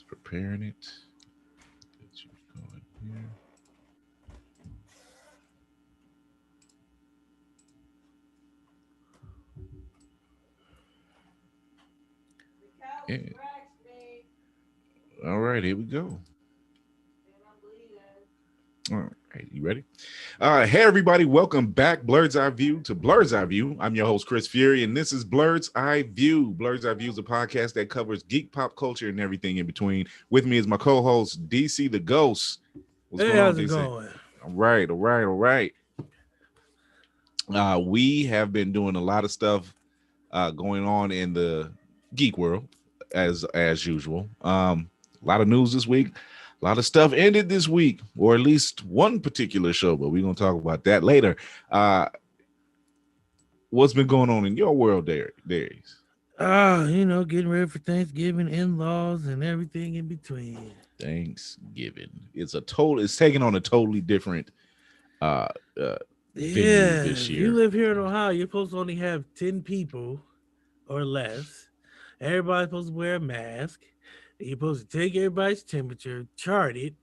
Preparing it. Get you going here. And, all right, here we go. All right, you ready? Hey, everybody, welcome back. Blur's Eye View to Blur's Eye View. I'm your host, Chris Fury, and this is Blur's Eye View. Blur's Eye View is a podcast that covers geek pop culture and everything in between. With me is my co-host, DC the Ghost. What's going on, DC? Going? All right. We have been doing a lot of stuff going on in the geek world, as usual. A lot of news this week. A lot of stuff ended this week, or at least one particular show, but we're going to talk about that later. What's been going on in your world, Darius? Getting ready for Thanksgiving, in-laws, and everything in between. Thanksgiving. It's taking on a totally different venue this year. You live here in Ohio, you're supposed to only have 10 people or less. Everybody's supposed to wear a mask. You're supposed to take everybody's temperature, chart it.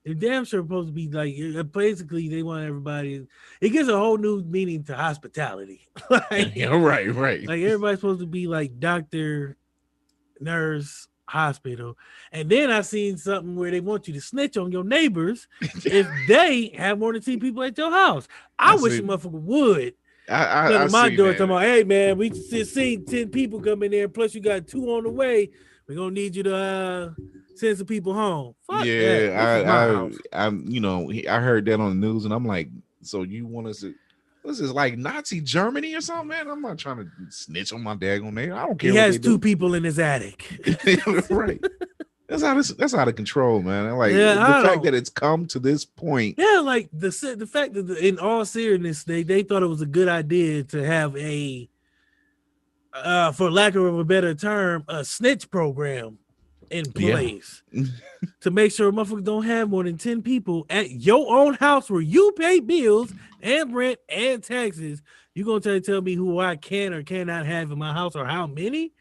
They're damn sure supposed to be like, basically, they want everybody. It gives a whole new meaning to hospitality. Right. Like everybody's supposed to be like doctor, nurse, hospital. And then I seen something where they want you to snitch on your neighbors if they have more than 10 people at your house. I wish a motherfucker would. I my door talking about, hey man, we just seen 10 people come in there, plus you got 2 on the way. We're gonna need you to send some people home. Fuck that. I heard that on the news, and I'm like, so you want us to? What's this, like Nazi Germany or something, man? I'm not trying to snitch on my daggone name. I don't care. He has 2 people in his attic. Right. That's out of control, man. Like the fact that it's come to this point. Yeah, like the fact that in all seriousness, they thought it was a good idea to have a. For lack of a better term, a snitch program in place to make sure motherfuckers don't have more than 10 people at your own house where you pay bills and rent and taxes. You gonna tell me who I can or cannot have in my house or how many?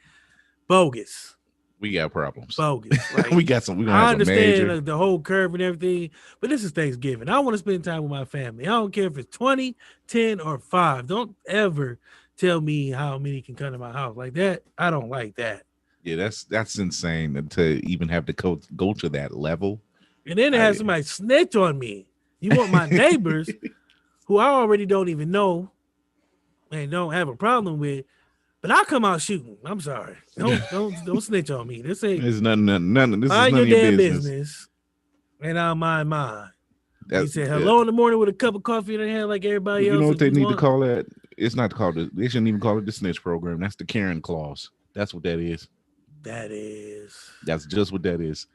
Bogus. We got problems. Bogus. Like, we got some. I understand the whole curve and everything, but this is Thanksgiving. I want to spend time with my family. I don't care if it's 20, 10, or 5. Don't ever tell me how many can come to my house like that. I don't like that. Yeah, that's insane to even have to go to that level. And then to have somebody snitch on me. You want my neighbors, who I already don't even know and don't have a problem with, but I'll come out shooting. I'm sorry. Don't snitch on me. This ain't. It's none. This mind is none your of damn business, and I'll mind mine. He said hello in the morning with a cup of coffee in their hand like everybody else. You know what they need to call that? It's not called they shouldn't even call it the snitch program. That's the Karen clause. That's what that is. That's just what that is.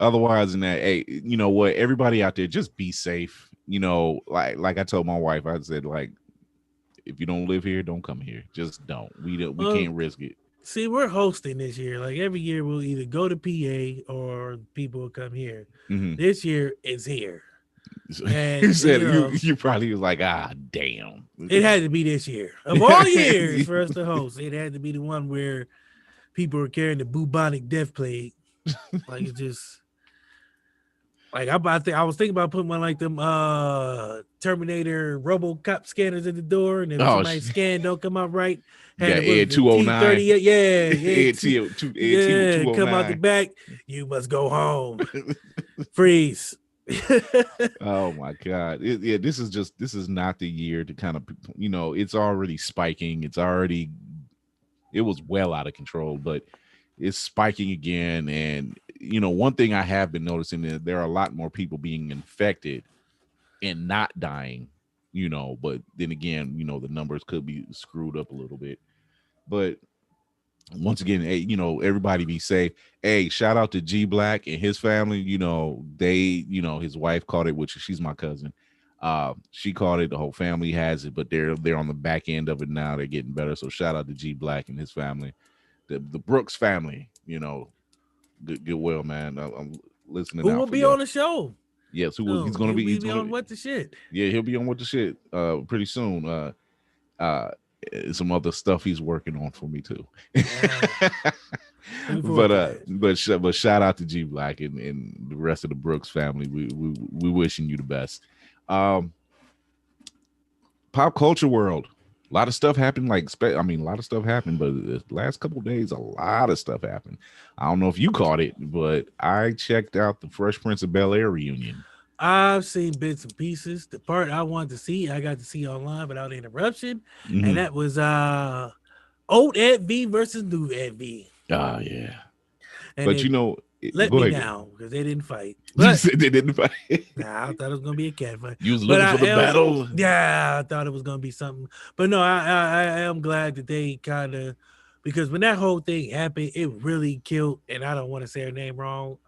Otherwise than that, hey, you know what? Everybody out there, just be safe. You know, like I told my wife, I said, like, if you don't live here, don't come here. Just don't. We can't risk it. See, we're hosting this year. Like every year, we'll either go to PA or people will come here. Mm-hmm. This year, it's here. And you said you probably was like, damn. It had to be this year. Of all years for us to host, it had to be the one where people were carrying the bubonic death plague. Like it just like I was thinking about putting one like them Terminator RoboCop scanners at the door, and if somebody scan don't come out right, Ed 209. Yeah, come out the back. You must go home. Freeze. Oh my God. This is not the year to kind of, it's already spiking. It was well out of control, but it's spiking again. And one thing I have been noticing is there are a lot more people being infected and not dying, but then again, the numbers could be screwed up a little bit. But once again, hey, everybody be safe. Hey, shout out to G Black and his family. His wife caught it, which she's my cousin. She caught it. The whole family has it, but they're on the back end of it now. They're getting better. So shout out to G Black and his family, the Brooks family. Get well, man. I'm listening. Who will be on the show? Yes, he's going to be. He's on What the Shit. Yeah, he'll be on What the Shit pretty soon. some other stuff he's working on for me too. Yeah, looking forward to that. But shout out to G Black and the rest of the Brooks family. We wishing you the best. Um, Pop culture world. A lot of stuff happened. I mean, a lot of stuff happened, but the last couple of days, a lot of stuff happened. I don't know if you caught it, but I checked out the Fresh Prince of Bel Air reunion. I've seen bits and pieces. The part I wanted to see, I got to see online without interruption, and Mm-hmm. that was old Ed V versus new Ed V. Ah, yeah. And But it let go me ahead. down because they didn't fight. You But said they didn't fight. nah, I thought it was gonna be a cat fight. You was But looking for the battle. yeah, I thought it was gonna be something. But no, I am glad that they kind of, because when that whole thing happened, it really killed. And I don't want to say her name wrong.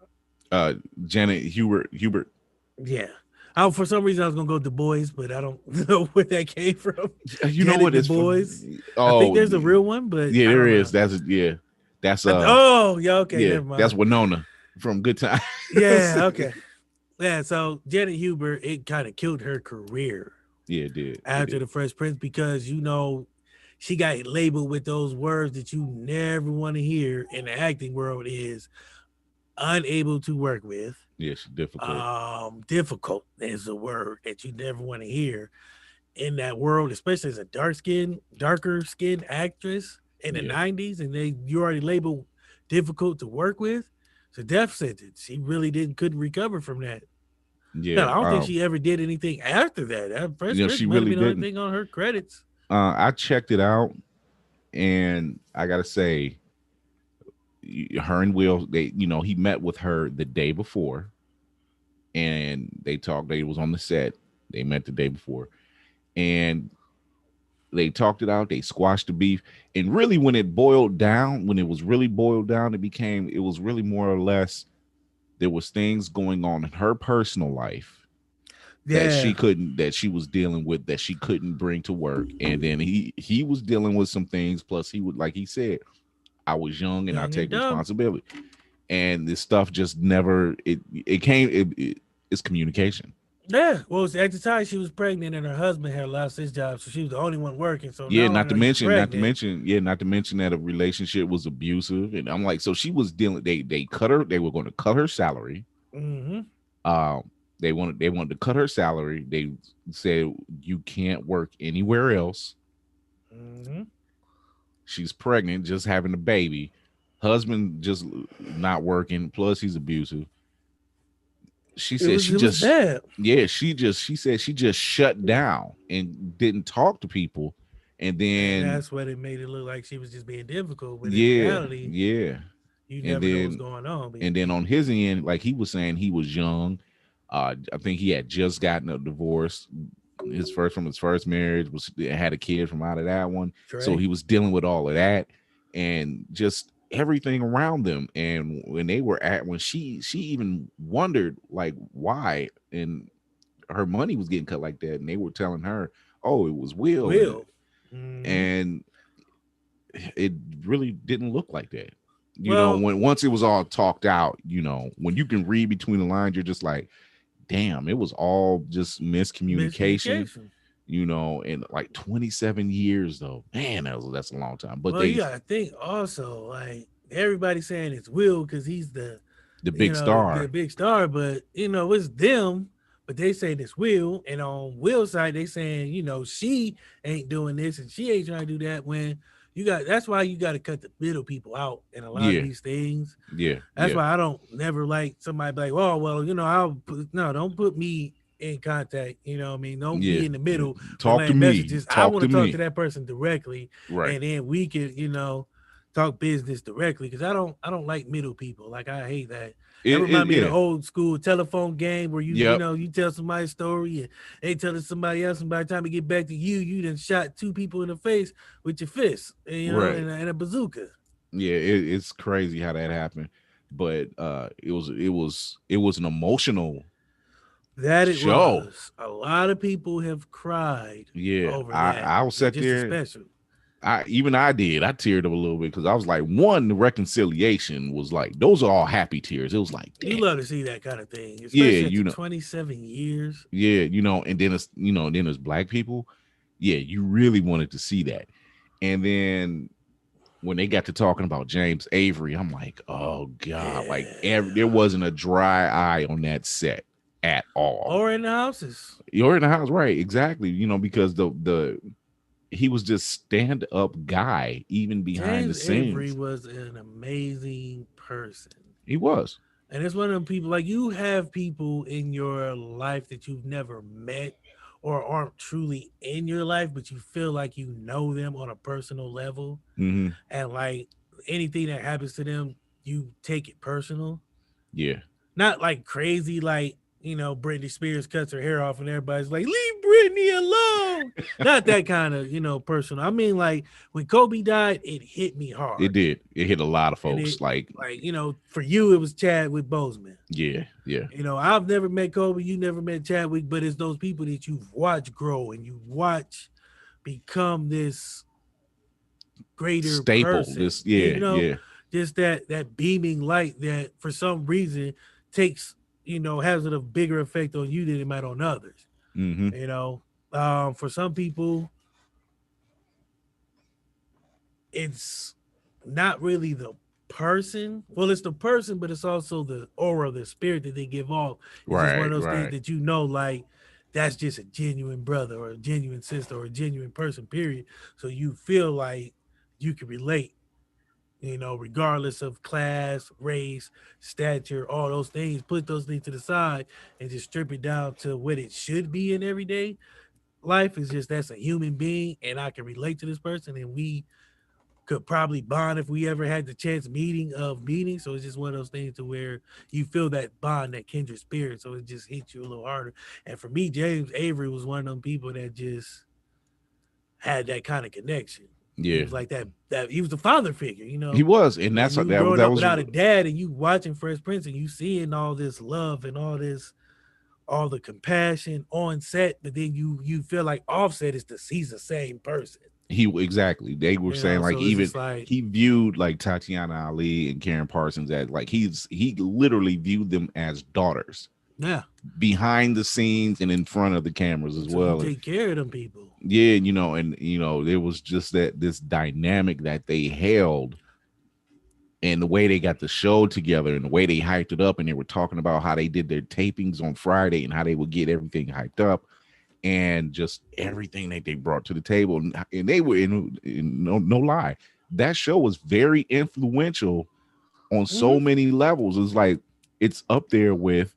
Uh, Janet Hubert. Yeah. For some reason I was gonna go Du Bois, but I don't know where that came from. You know Janet what? Du It's Bois. I think oh there's a real one, but yeah, I there don't is. know. That's Oh, yeah, okay, yeah, never that's mind. Winona from Good Time. Yeah, okay. Yeah, so Janet Huber, it kind of killed her career Yeah, it did. It after did. the Fresh Prince because she got labeled with those words that you never want to hear in the acting world is unable to work with. Yeah, she's difficult. Difficult is a word that you never want to hear in that world, especially as a darker skinned actress in the Yeah, 90s, and you already labeled difficult to work with. It's a death sentence. She really didn't couldn't recover from that. Hell, yeah. I don't think she ever did anything after that. That Fresh Prince She might have really been the only didn't. thing on her credits. I checked it out, and I gotta say, her and Will, he met with her the day before, and they talked. They was on the set. They met the day before, and they talked it out. They squashed the beef, and really, when it was really boiled down, it was really more or less there was things going on in her personal life Yeah, that she was dealing with that she couldn't bring to work, and then he was dealing with some things. Plus, he would, like he said, I was young and I young and take dumb. responsibility, and this stuff just never it's communication. Yeah, well, at the time she was pregnant and her husband had lost his job, so she was the only one working. So Yeah, not only are you pregnant, not to mention that a relationship was abusive, and I'm like, so she was dealing. They cut her. They were going to cut her salary. mm-hmm, Um, they wanted to cut her salary. They said you can't work anywhere else. mm-hmm. She's pregnant, just having a baby. Husband just not working. Plus, he's abusive. She It said was she it was just bad, yeah she said she just shut down and didn't talk to people, and and then that's what it made it look like she was just being difficult. But in yeah, reality, yeah, you and never know what's then going on. But on his end, like he was saying, he was young. I think he had just gotten a divorce. His first marriage was had a kid from out of that one, so Trey, he was dealing with all of that and just everything around them. And when she even wondered like why, and her money was getting cut like that, and they were telling her, "Oh, it was Will," Will, mm-hmm. and it really didn't look like that. Well, When once it was all talked out, when you can read between the lines, you're just like, damn, it was all just miscommunication. miscommunication. And like 27 years though, man, that's a long time. But Well, you gotta think also, like everybody saying it's Will because he's the big the star, big star, but it's them. But they say it's Will, and on Will's side, they saying she ain't doing this and she ain't trying to do that. When that's why you got to cut the middle people out in a lot of yeah, these things. yeah, That's yeah, why I don't never like somebody be like, oh well, no, don't put me in contact. You know what I mean? Don't yeah. be in the middle Talk to relaying me, messages. I talk want to to talk to me. that person directly, Right. and then we can, talk business directly. Because I don't like middle people. Like I hate that. That remind me of the Yeah, old school telephone game where yep, you tell somebody a story and they telling somebody else, and by the time it get back to you, you done shot two people in the face with your fist, and, right. and a bazooka. Yeah, it's crazy how that happened, but it was an emotional That it show. was. A lot of people have cried Yeah, over I that. I was sat Just a there. special. I did. I teared up a little bit because I was like, one, the reconciliation was like, those are all happy tears. It was like, You damn, love to see that kind of thing, yeah, especially after 27 years. yeah, and then it's black people. Yeah, you really wanted to see that. And then when they got to talking about James Avery, I'm like, oh God, like Yeah. there wasn't a dry eye on that set at all. Or in the houses. You're in the house, right? Exactly. Because the he was just stand up guy, even behind the James Avery scenes. was an amazing person. He was. And it's one of them people like you have people in your life that you've never met or aren't truly in your life, but you feel like you know them on a personal level. Mm-hmm. And like anything that happens to them, you take it personal. Yeah. Not like crazy, like, Britney Spears cuts her hair off and everybody's like, leave Britney alone. Not that kind of, personal. I mean, like when Kobe died, it hit me It hard. did. It hit a lot of And folks. Like, for you, it was Chadwick Boseman. yeah, yeah, I've never met Kobe, you never met Chadwick, but it's those people that you've watched grow and you watch become this greater staple. person. This, Yeah, yeah, yeah. just that beaming light that for some reason takes, has a bigger effect on you than it might on others. Mm-hmm. You know, for some people, it's not really the person. Well, it's the person, but it's also the aura, the spirit that they give off. It's just one of Right, those things right. that like that's just a genuine brother or a genuine sister or a genuine person, period. So you feel like you can relate, regardless of class, race, stature, all those things. Put those things to the side and just strip it down to what it should be in everyday life. Is just that's a human being, and I can relate to this person, and we could probably bond if we ever had the chance meeting. So it's just one of those things to where you feel that bond, that kindred spirit. So it just hits you a little harder. And for me, James Avery was one of them people that just had that kind of connection. He Yeah, was like that he was the father figure, he was, and when that's you that. growing That up was without a dad and you watching Fresh Prince and you seeing all this love and all the compassion on set, but then you feel like Offset is he's the same person. he exactly. They were saying like So it's even just like, he viewed like Tatiana Ali and Karen Parsons as like he literally viewed them as daughters yeah. behind the scenes and in front of the cameras as So you well. And take care of them people. yeah, and there was just that this dynamic that they held, and the way they got the show together and the way they hyped it up, and they were talking about how they did their tapings on Friday and how they would get everything hyped up and just everything that they brought to the table. And they were in no lie, that show was very influential on so Mm-hmm. many levels. It's like it's up there with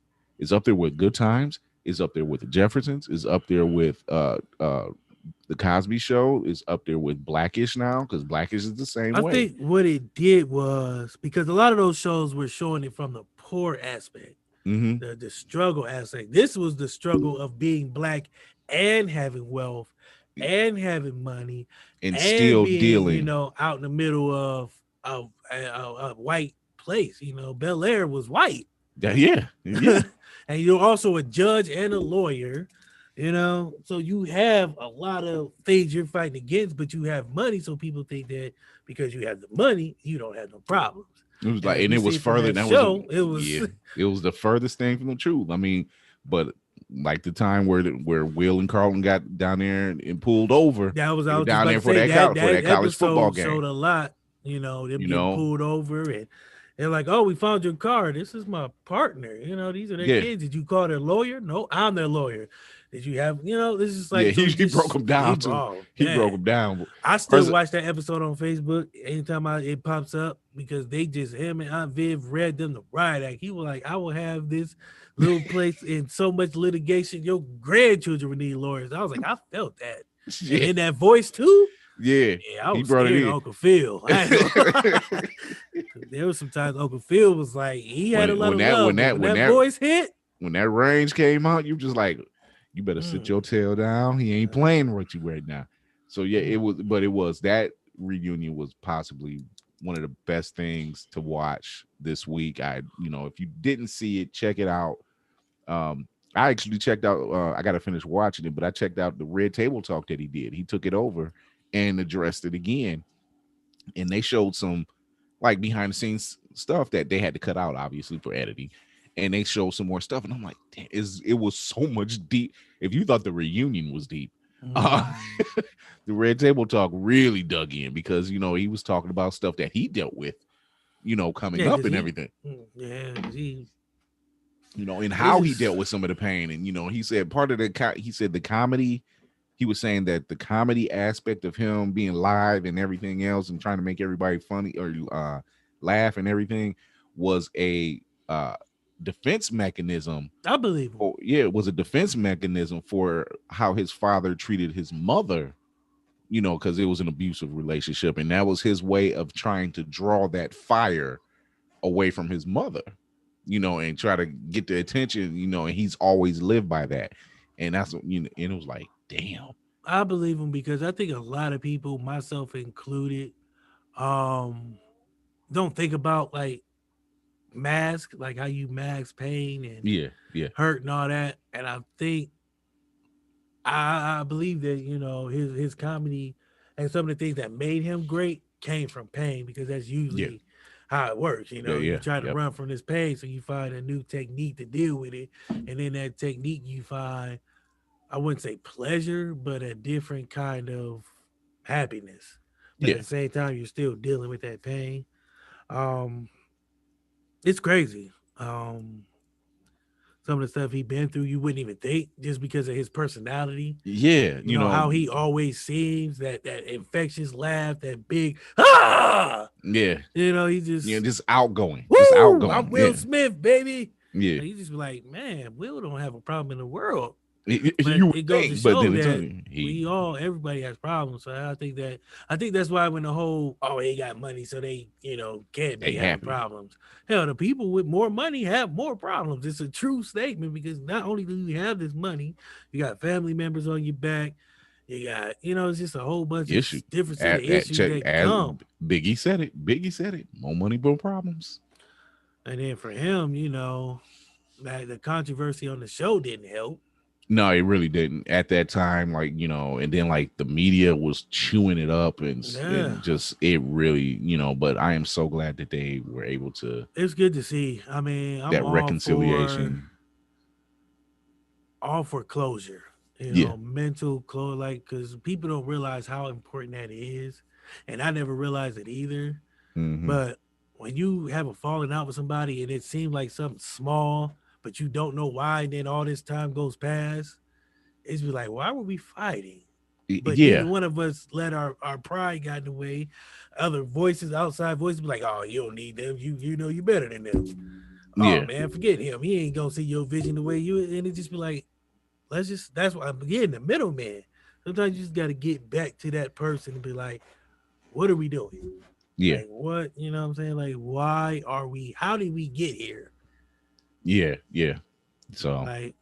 Good Times, it's up there with the Jeffersons, it's up there with the Cosby Show, is up there with Blackish now, because Blackish is the same I way. think what it did was because a lot of those shows were showing it from the poor aspect, Mm-hmm. the struggle aspect. This was the struggle of being black and having wealth and having money And and still being, dealing. out in the middle of a white place. Bel Air was white. Yeah, yeah, And you're also a judge and a lawyer, so you have a lot of things you're fighting against, but you have money, so people think that because you have the money you don't have no problems. it was And like, as and we it was see from further. that That was show, it was yeah, it was the furthest thing from the truth. I mean, but like the time where Will and Carlton got down there and pulled over, that was they I were was just down about there to say for that that college football episode game. showed a lot, them You getting know, pulled over, and they're like, oh, we found your car, this is my partner, these are their yeah, kids. Did you call their lawyer? No, I'm their lawyer. Did you have, this is yeah. like, so He broke just them down too. oh He broke man, them down. I still First, watch that episode on Facebook anytime it pops up because they just him and Aunt Viv read them the riot act. He was like, I will have this little place in so much litigation, your grandchildren would need lawyers. I was like, I felt that. And yeah, in that voice too, yeah. yeah, I He was brought it scared of in. Uncle Phil. There was sometimes Uncle Phil was like, he had a lot when of that when love, but that when when that that voice hit, when that range came out, you just like, you better sit mm, your tail down. He ain't playing with you right now. So yeah, it mm. was, but it was that reunion was possibly one of the best things to watch this week. If you didn't see it, check it out. Um, I actually checked out. I got to finish watching it, but I checked out the Red Table Talk that he did. He took it over and addressed it again, and they showed some like behind the scenes stuff that they had to cut out, obviously for editing, and they showed some more stuff, and I'm like, damn, it was so much deep. If you thought the reunion was deep, Uh, Mm. the Red Table Talk really dug in because he was talking about stuff that he dealt with, coming Yeah, up because and he, everything, yeah, because he, and it's how he just, dealt with some of the pain. And he said part of he said the comedy. He was saying that the comedy aspect of him being live and everything else and trying to make everybody funny or laugh and everything was a defense mechanism. I believe him. Or yeah, it was a defense mechanism for how his father treated his mother, because it was an abusive relationship, and that was his way of trying to draw that fire away from his mother, and try to get the attention, and he's always lived by that. And that's what, and it was like, damn. I believe him because I think a lot of people, myself included, um, don't think about like mask, like how you mask pain and Yeah, yeah, hurt and all that. And I think I believe that his comedy and some of the things that made him great came from pain because that's yeah, usually how it works. yeah, You yeah, try to yep, run from this pain, so you find a new technique to deal with it, and then that technique you find, I wouldn't say pleasure, but a different kind of happiness. But at yeah, the same time, you're still dealing with that pain. Um, it's crazy. Some of the stuff he been through, you wouldn't even think just because of his personality. yeah. How he always seems that infectious laugh, that big ah. Yeah, He yeah, just just outgoing, just woo. I'm outgoing. Will Yeah, Smith, baby. yeah. Like, you just be like, man, Will don't have a problem in the world. But You would it goes to think, but show then it's that he, everybody has problems. So I think that's why when the whole they got money, so they can't they be having happy. problems. Hell, the people with more money have more problems. It's a true statement because not only do you have this money, you got family members on your back. You got it's just a whole bunch of Issue different set of at issues check that as come. Biggie said it. Biggie said it. More money, more problems. And then for him, that the controversy on the show didn't help. No, it really didn't at that time. Like and then like the media was chewing it up Yeah, and just it really But I am so glad that they were able to it's good to see. I mean, I'm that reconciliation. all for closure. Yeah. Mental closure, like because people don't realize how important that is, and I never realized it either. Mm-hmm. But when you have a falling out with somebody and it seems like something small, but you don't know why, and then all this time goes past, it's be like, why were we fighting? But neither Yeah. one of us let our pride get in the way. Other voices, outside voices, be like, "Oh, you don't need them. You know you better than them. Oh Yeah. man, forget him. He ain't gonna see your vision the way you." And it just be like, let's just. That's why I'm getting the middleman. Sometimes you just got to get back to that person and be like, "What are we doing? Yeah. Like, what? You know what I'm saying? Like, why are we? How did we get here? Yeah. Yeah. So Like,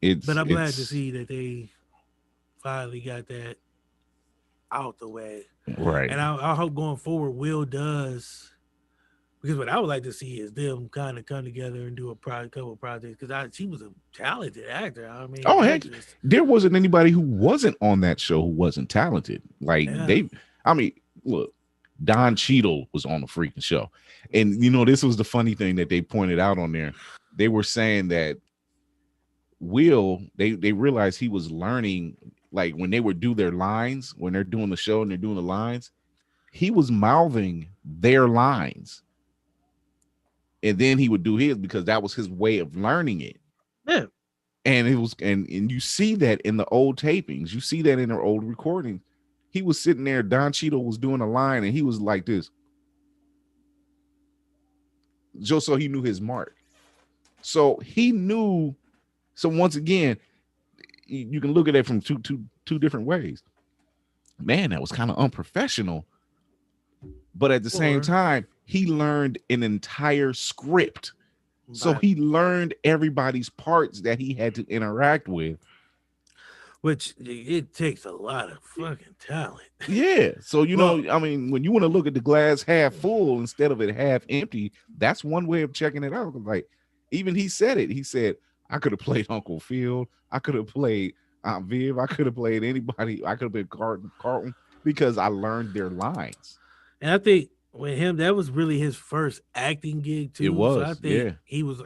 but it's I'm glad to it's see that they finally got that out the way. right. And I hope going forward, Will does because what I would like to see is them kind of come together and do a couple of projects because she was a talented actor. I mean, Oh heck, actress. there wasn't anybody who wasn't on that show who wasn't talented. Like Yeah, I mean, look, Don Cheadle was on the freaking show, and this was the funny thing that they pointed out on there. They were saying that Will, they realized he was learning, like when they would do their lines, when they're doing the show and they're doing the lines, he was mouthing their lines, and then he would do his because that was his way of learning it. yeah. And it was and you see that in the old tapings, you see that in their old recordings. He was sitting there, Don Cheadle was doing a line and he was like this, just so he knew his mark. So he knew. So once again, you can look at it from two different ways. Man, that was kind of unprofessional, but at the same Or time he learned an entire script, so by he learned everybody's parts that he had to interact with. which it takes a lot of fucking talent. Yeah. So, Well, I mean, when you want to look at the glass half full instead of it half empty, that's one way of checking it out. Like, even he said it. He said, I could have played Uncle Phil. I could have played Aunt Viv. I could have played anybody. I could have been Carlton because I learned their lines. and I think with him, that was really his first acting gig It too. So I was. think Yeah. he was.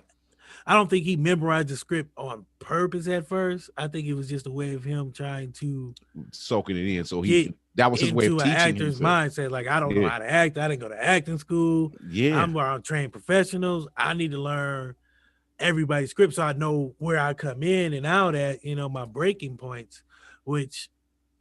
I don't think he memorized the script on purpose at first. I think it was just a way of him trying to Soaking it in, so get that was his way of into an teaching actor's himself. mindset. Like, I don't know Yeah, how to act. I didn't go to acting school. yeah, I'm around trained professionals. I need to learn everybody's script so I know where I come in and out at, my breaking points, which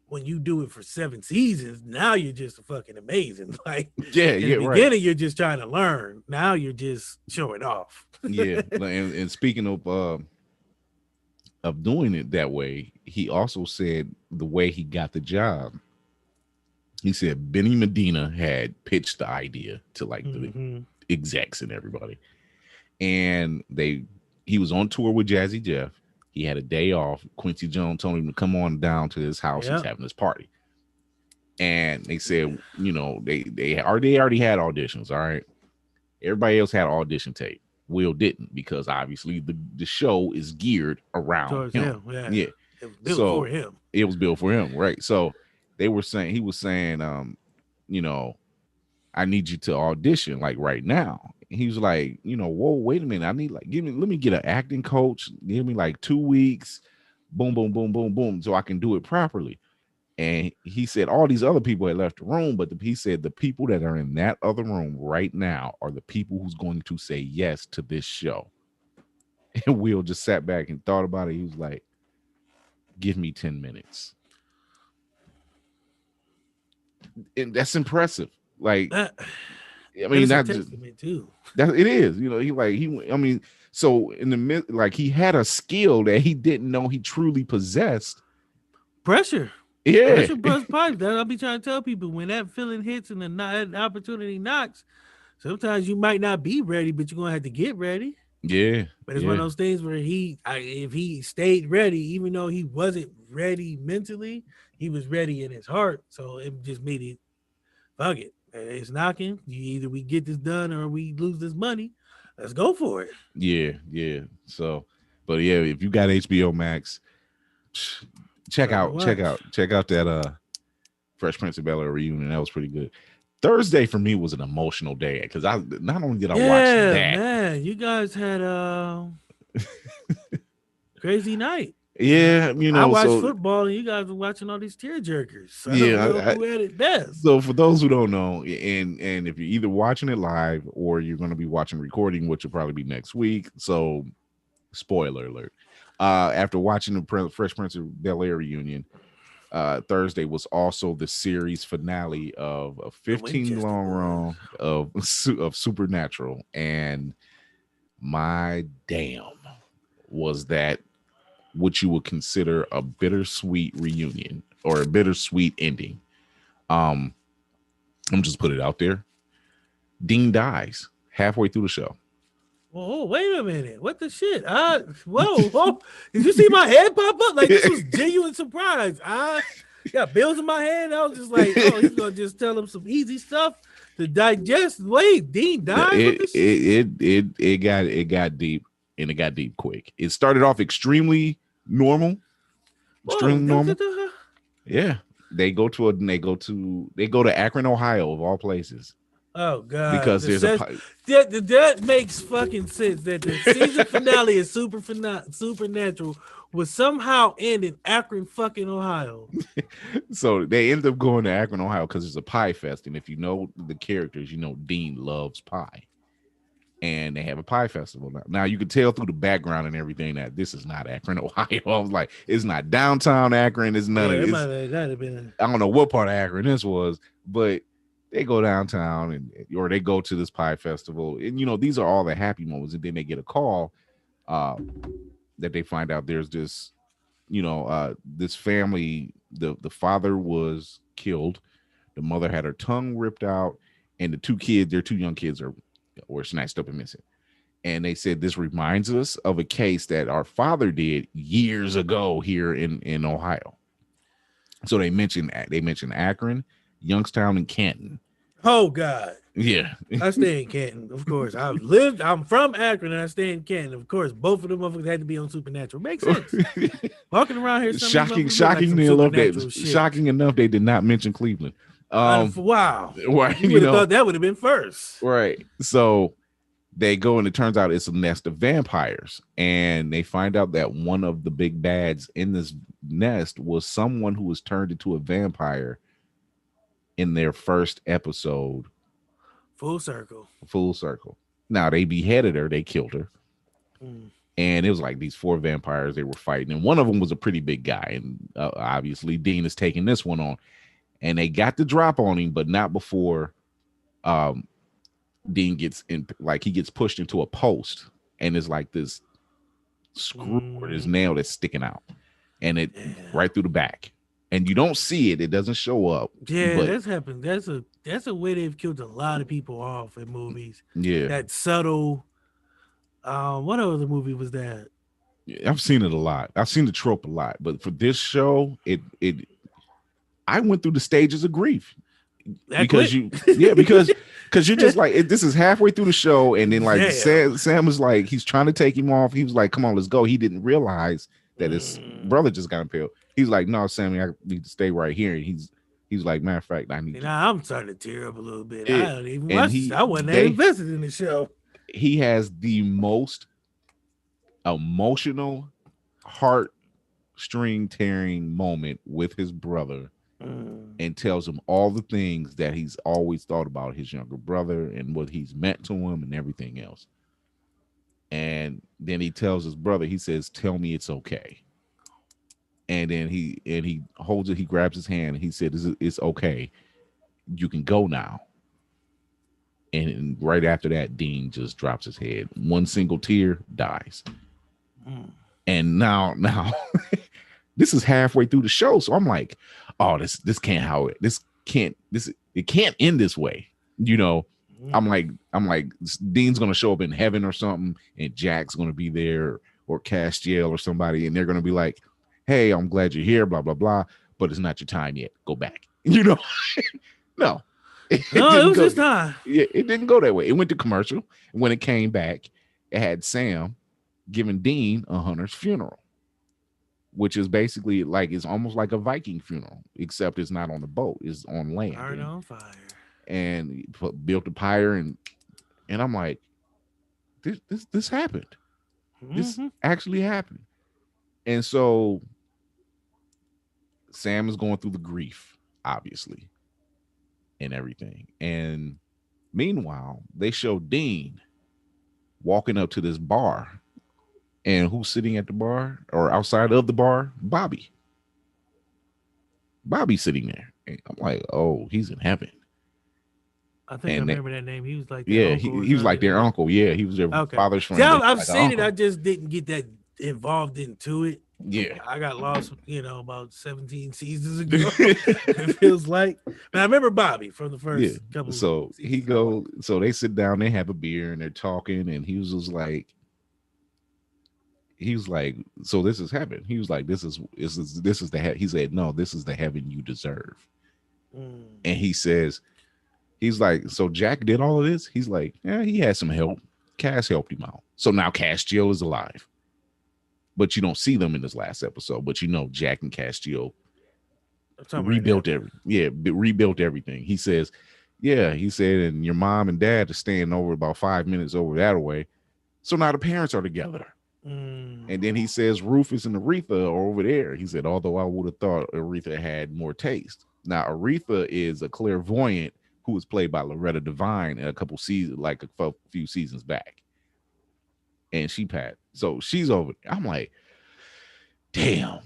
when you do it for 7 seasons, now you're just fucking amazing. Like yeah, in the yeah. Right. beginning, you're just trying to learn. Now you're just showing off. Yeah, and speaking of doing it that way, he also said the way he got the job. He said Benny Medina had pitched the idea to like the Mm-hmm. execs and everybody, and he was on tour with Jazzy Jeff. He had a day off. Quincy Jones told him to come on down to his house. He's Yep. having this party, and they said, they already had auditions. All right, everybody else had audition tape. Will didn't, because obviously the show is geared around Towards him. him. Yeah. Yeah, It was built so for him. it was built for him, right? So he was saying, you know, I need you to audition like right now. And he was like, whoa, wait a minute. I need let me get an acting coach. Give me like 2 weeks. Boom, boom, boom, boom, boom, so I can do it properly. And he said all these other people had left the room, but he said the people that are in that other room right now are the people who's going to say yes to this show. And Will just sat back and thought about it. He was like, give me 10 minutes. And that's impressive. Like, I mean, that's that a testament too. That it is, so in the mid, like he had a skill that he didn't know he truly possessed. Pressure. Yeah. Pressure bust pipes. That I'll be trying to tell people, when that feeling hits and that opportunity knocks, sometimes you might not be ready, but you're gonna have to get ready. Yeah. But it's one of those things where if he stayed ready, even though he wasn't ready mentally, he was ready in his heart. So it just made it, fuck it. It's knocking. Either we get this done or we lose this money. Let's go for it. Yeah, yeah. So, but yeah, if you got HBO Max, check out that Fresh Prince of Bel-Air reunion. That was pretty good. Thursday for me was an emotional day because I not only did I watch that, man, you guys had crazy night. Yeah, I watched football and you guys were watching all these tear jerkers. So yeah, I don't know who had it best. So for those who don't know, and if you're either watching it live or you're going to be watching recording, which will probably be next week. So spoiler alert. After watching the Fresh Prince of Bel-Air reunion, Thursday was also the series finale of a 15 long run of Supernatural, and my damn was that what you would consider a bittersweet reunion or a bittersweet ending. I'm just put it out there. Dean dies halfway through the show. Oh, wait a minute. What the shit? Whoa. Did you see my head pop up? Like, this was genuine surprise. I got bills in my hand. I was just like, oh, he's going to just tell him some easy stuff to digest. Wait, Dean died? It got deep, and it got deep quick. It started off extremely normal. Yeah. They go to Akron, Ohio, of all places. Oh God! Because that makes fucking sense. That the season finale is Supernatural was somehow end in Akron, fucking Ohio. So they ended up going to Akron, Ohio, because it's a pie fest, and if you know the characters, Dean loves pie, and they have a pie festival now. Now you can tell through the background and everything that this is not Akron, Ohio. I was like, it's not downtown Akron. It's none of this. I don't know what part of Akron this was, but they go downtown or they go to this pie festival, and these are all the happy moments. And then they get a call that they find out there's this, this family. The father was killed, the mother had her tongue ripped out, and their two young kids were snatched up and missing. And they said this reminds us of a case that our father did years ago here in Ohio. So they mentioned Akron, Youngstown, and Canton. Oh God. Yeah. I stay in Canton, of course. I'm from Akron and I stay in Canton. Of course, both of them motherfuckers had to be on Supernatural. Makes sense. Walking around here, shocking enough they did not mention Cleveland. Wow. Right. You would have thought that would have been first. Right. So they go and it turns out it's a nest of vampires, and they find out that one of the big bads in this nest was someone who was turned into a vampire in their first episode. Full circle. Full circle. Now they beheaded her, they killed her, Mm. and it was like these four vampires they were fighting, and one of them was a pretty big guy, and obviously Dean is taking this one on, and they got the drop on him, but not before um Dean gets in, like he gets pushed into a post, and it's like this screw or this nail that's sticking out, and it right through the back, and you don't see it; it doesn't show up. Yeah, But that's happened. That's a way they've killed a lot of people off in movies. yeah, That subtle. What other movie was that? I've seen it a lot. I've seen the trope a lot, but for this show, it I went through the stages of grief That because quick? because you're just like this is halfway through the show, and then like Sam was like he's trying to take him off. He was like, "Come on, let's go." He didn't realize that his brother just got impaled. He's like, "No, Sammy, I need to stay right here." And he's like, "Matter of fact, I need." I'm starting to tear up a little bit. It, I don't even watch. I wasn't that invested in the show. He has the most emotional, heartstring tearing moment with his brother. And tells him all the things that he's always thought about his younger brother and what he's meant to him and everything else. And then he tells his brother, he says, "Tell me it's okay." And then he holds it, he grabs his hand, and he said, "It's okay. You can go now." And right after that, Dean just drops his head. One single tear, dies. And now this is halfway through the show, so I'm like, "Oh, this can't it can't end this way." I'm like Dean's gonna show up in heaven or something, and Jack's gonna be there, or Castiel or somebody, and they're gonna be like, "Hey, I'm glad you're here, blah blah blah, but it's not your time yet. Go back." No, it was his time. Yeah, it didn't go that way. It went to commercial. And when it came back, it had Sam giving Dean a hunter's funeral, which is basically like it's almost like a Viking funeral, except it's not on the boat; it's on land. Iron on fire. And built a pyre, and I'm like, this happened. This actually happened. And so Sam is going through the grief, obviously, and everything. And meanwhile, they show Dean walking up to this bar. And who's sitting at the bar or outside of the bar? Bobby. Bobby's sitting there. And I'm like, oh, he's in heaven. I think I remember that name. He was like, he was like their uncle. Yeah, he was their father's friend. See, I've seen it. I just didn't get that involved into it. Yeah, I got lost, about 17 seasons ago. It feels like. But I remember Bobby from the first couple. So so they sit down, they have a beer, and they're talking, and he was like, so this is heaven. He was like, this is the he said, no, this is the heaven you deserve. And he's like, so Jack did all of this? He's like, yeah, he had some help. Cass helped him out. So now Castiel is alive. But you don't see them in this last episode. But Jack and Castiel rebuilt everything. He says, and your mom and dad are staying over about 5 minutes over that way. So now the parents are together. And then he says Rufus and Aretha are over there. He said, although I would have thought Aretha had more taste. Now, Aretha is a clairvoyant who was played by Loretta Devine in a couple seasons, like a few seasons back. And she passed. So she's over there. I'm like, damn.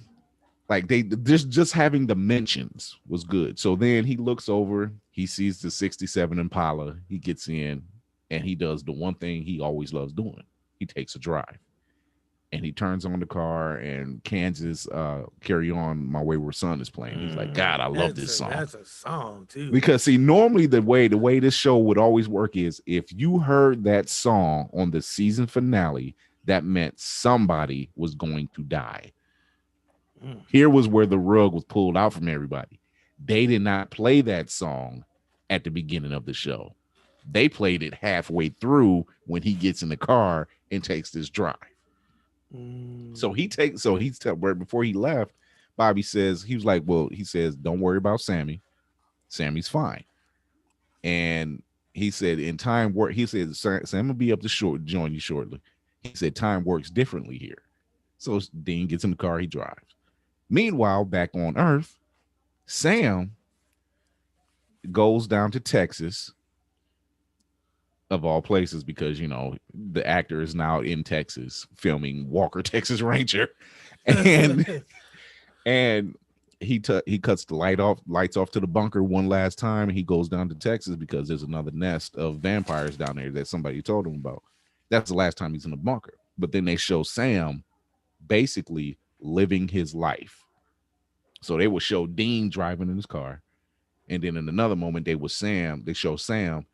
Like just having the mentions was good. So then he looks over, he sees the 67 Impala, he gets in, and he does the one thing he always loves doing. He takes a drive. And he turns on the car, and Kansas Carry On My Wayward Son is playing. He's like, God, I love this song. That's a song too. Because see, normally the way this show would always work is if you heard that song on the season finale, that meant somebody was going to die. Here was where the rug was pulled out from everybody. They did not play that song at the beginning of the show. They played it halfway through when he gets in the car and takes this drive. So before he left, Bobby says, he was like, well, he says, don't worry about Sammy. Sammy's fine. And He said in time work. He said, Sam will be up to join you shortly. He said time works differently here. So Dean gets in the car. He drives. Meanwhile, back on Earth, Sam goes down to Texas, of all places, because the actor is now in Texas filming Walker Texas Ranger, and and he cuts the lights off to the bunker one last time, and he goes down to Texas because there's another nest of vampires down there that somebody told him about. That's the last time he's in the bunker. But then they show Sam basically living his life. So they would show Dean driving in his car, and then in another moment they show Sam.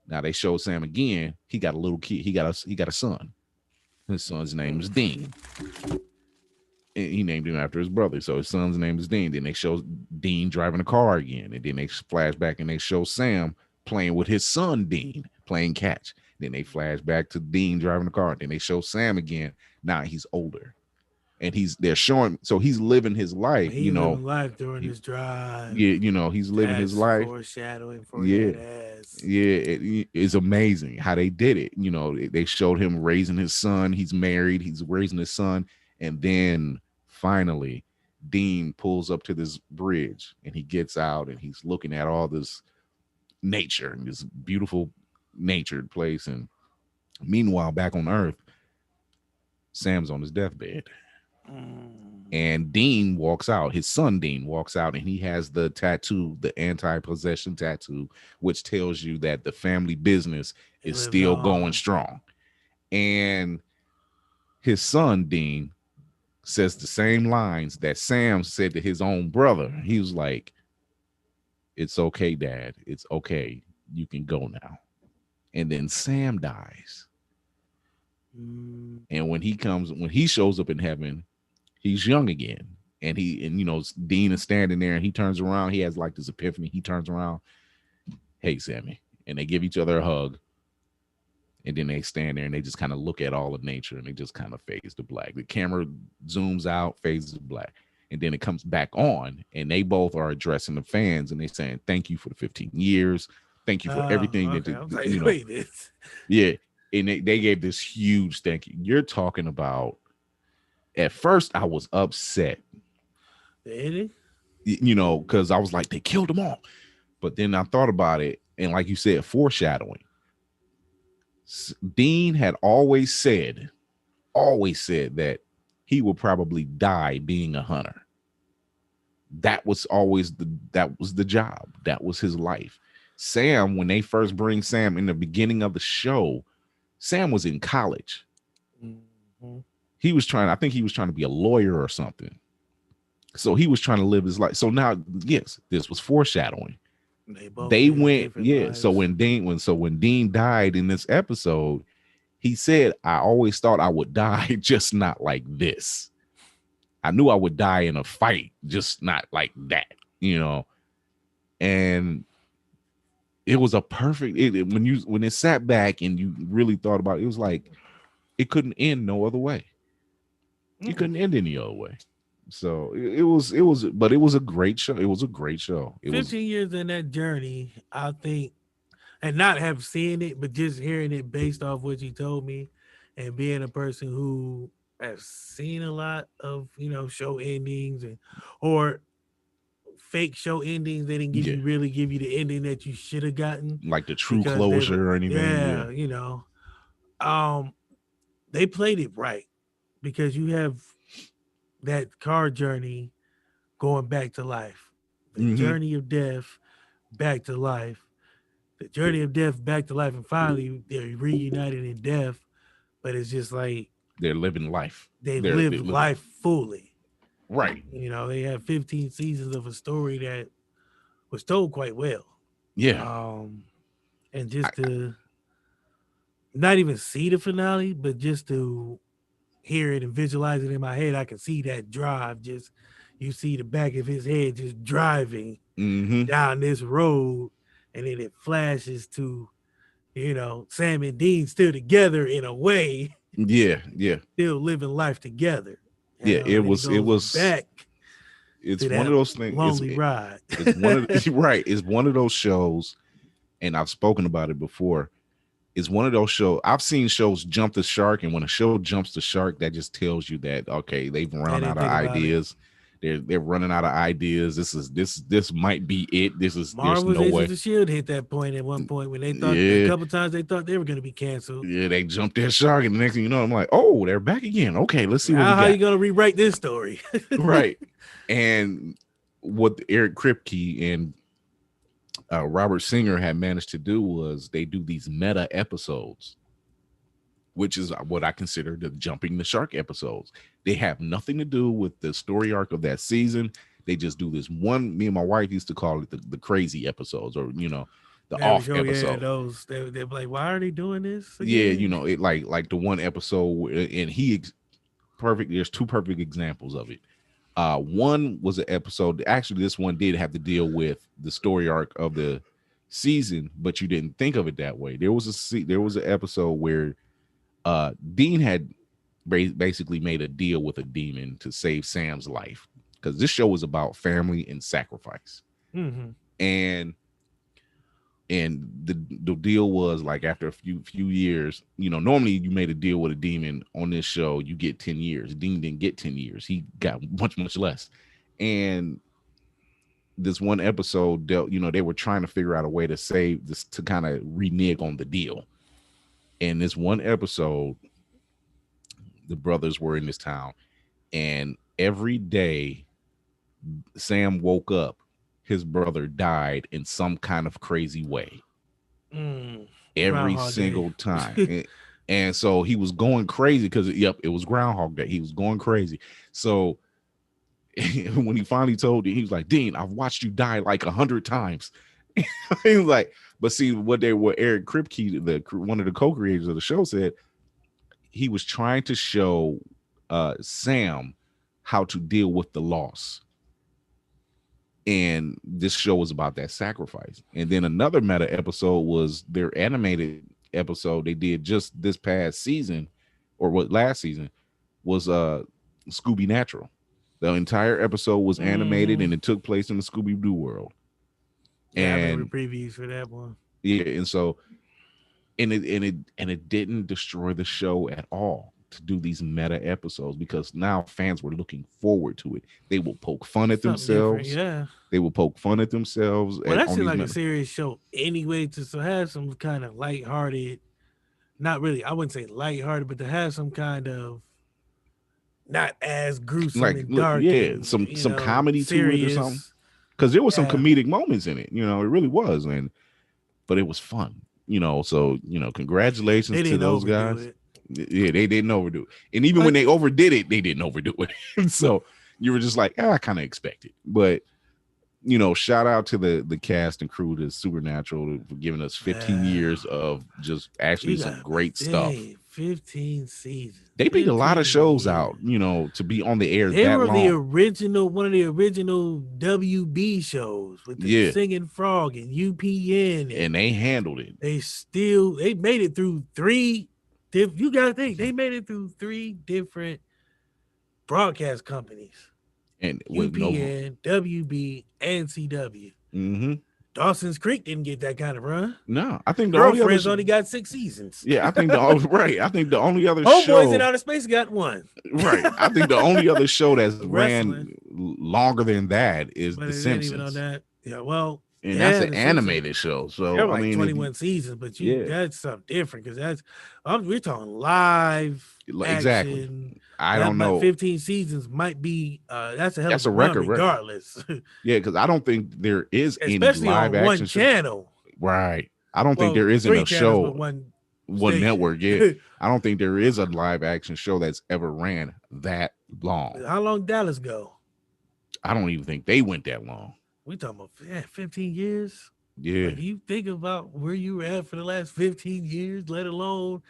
Now they show Sam again. He got a little kid. He got a son. His son's name is Dean. And he named him after his brother. So his son's name is Dean. Then they show Dean driving a car again. And then they flash back and they show Sam playing with his son, Dean, playing catch. Then they flash back to Dean driving the car. Then they show Sam again. Now he's older. And they're showing, so he's living his life, he's living life during his drive. Yeah, he's living his life. Foreshadowing for it's amazing how they did it. They showed him raising his son. He's married. He's raising his son. And then finally, Dean pulls up to this bridge and he gets out and he's looking at all this nature and this beautiful natured place. And meanwhile, back on Earth, Sam's on his deathbed. And Dean walks out. His son Dean walks out, and he has the tattoo, the anti-possession tattoo, which tells you that the family business is still going strong. And his son Dean says the same lines that Sam said to his own brother. He was like, "It's okay, Dad. It's okay. You can go now." And then Sam dies. And when he shows up in heaven, he's young again. And Dean is standing there and he turns around. He has like this epiphany. He turns around. "Hey, Sammy." And they give each other a hug. And then they stand there and they just kind of look at all of nature and they just kind of fades to black. The camera zooms out, fades to black. And then it comes back on and they both are addressing the fans and they saying, "Thank you for the 15 years. Thank you for everything." Yeah. And they gave this huge thank you. You're talking about, at first I was upset. Because I was like, they killed them all. But then I thought about it. And like you said, foreshadowing. Dean had always said that he would probably die being a hunter. That was the job. That was his life. Sam, when they first bring Sam in the beginning of the show, Sam was in college. I think he was trying to be a lawyer or something. So he was trying to live his life. So now, yes, this was foreshadowing. They went, yeah. Lives. So when Dean died in this episode, he said, "I always thought I would die, just not like this. I knew I would die in a fight, just not like that, And it was a perfect. When it sat back and you really thought about it, it was like it couldn't end no other way. It couldn't end any other way. So it was a great show. It was a great show. 15 years in that journey, I think, and not have seen it, but just hearing it based off what you told me, and being a person who has seen a lot of show endings or fake show endings that didn't really give you the ending that you should have gotten, like the true closure or anything. They played it right because you have that car journey going back to life, the journey of death back to life, the journey of death back to life, and finally they're reunited in death. But it's just like they're living life. They live life fully. Right. They have 15 seasons of a story that was told quite well. Yeah. And just to not even see the finale, but just to hear it and visualize it in my head, I can see that drive. Just you see the back of his head just driving down this road, and then it flashes to, Sam and Dean still together in a way. Yeah. Still living life together. It was back. It's one of those things. Lonely ride. It's one of right. It's one of those shows, and I've spoken about it before. Is one of those shows I've seen shows jump the shark, and when a show jumps the shark, that just tells you that okay, they've They run didn't out of think about it. ideas. They're running out of ideas. This might be it. There's Marvel's no Agents way. of Shield hit that point at one point when they thought a Yeah, couple times they thought they were going to be canceled. yeah, they jumped that shark, and the next thing you know, I'm like, oh, they're back again. Okay, let's see what we How you got. going to rewrite this story? Right, and what Eric Kripke and Robert Singer had managed to do was they do these meta episodes, which is what I consider the jumping the shark episodes. They have nothing to do with the story arc of that season. They just do this one. Me and my wife used to call it the crazy episodes, or the Never off show, yeah, episode. those. They're like, why are they doing this Yeah, again? it like the one episode and perfect. There's two perfect examples of it. One was an episode. Actually, this one did have to deal with the story arc of the season, but you didn't think of it that way. There was an episode where Dean had basically made a deal with a demon to save Sam's life, because this show was about family and sacrifice. Mm-hmm. And the deal was like after a few years, normally you made a deal with a demon on this show, you get 10 years. Dean didn't get 10 years. He got much less. And this one episode dealt, they were trying to figure out a way to save this, to kind of renege on the deal. And this one episode, the brothers were in this town, and every day Sam woke up, his brother died in some kind of crazy way. Every Groundhog single Day. time. And so he was going crazy because, yep, it was Groundhog Day. He was going crazy. So when he finally told you, he was like, Dean, I've watched you die like 100 times. He was like, but see, what Eric Kripke, one of the co-creators of the show, said, he was trying to show Sam how to deal with the loss. And this show was about that sacrifice. And then another meta episode was their animated episode they did just this past season, or what last season was Scooby Natural. The entire episode was animated and it took place in the Scooby-Doo world. Yeah, And I remember previews for that one. Yeah, and so it didn't destroy the show at all to do these meta episodes, because now fans were looking forward to it. They will poke fun at Something themselves. different, yeah. They will poke fun at themselves. Well, that on seemed these like a meta- serious show anyway, to have some kind of lighthearted, not really, I wouldn't say lighthearted, but to have some kind of not as gruesome like, and look, dark, yeah, and some comedy serious. to it or something. Because there was some Yeah. comedic moments in it, it really was, but it was fun, So congratulations They to didn't those overdo guys. it. Yeah, they didn't overdo it, and even when they overdid it, they didn't overdo it. So you were just like, I kind of expect it, but shout out to the cast and crew to Supernatural for giving us 15 years of just actually some great stuff. 15 seasons. They beat a lot of shows years. out, to be on the air They that were long. one of the original WB shows with the Singing Frog and UPN. And they handled it. They made it through three. You got to think, they made it through three different broadcast companies. And UPN, WB, and CW. Mm-hmm. Dawson's Creek didn't get that kind of run. No, I think the Girlfriends only got 6 seasons. Yeah, I think the only other Homeboys show in Outer Space got 1. Right. I think the only other show that's ran longer than that is The Simpsons. Even on that. Yeah, well, and that's an animated show. So they're like 21 seasons, but that's something different, because we're talking live exactly. Action. I don't know. 15 seasons might be that's a hell of a record, regardless. Yeah, because I don't think there is especially any live on action one channel. Right. I don't think there isn't a show. One network. Yeah. I don't think there is a live action show that's ever ran that long. How long Dallas go? I don't even think they went that long. We talking about 15 years. Yeah. Like, you think about where you were at for the last 15 years, let alone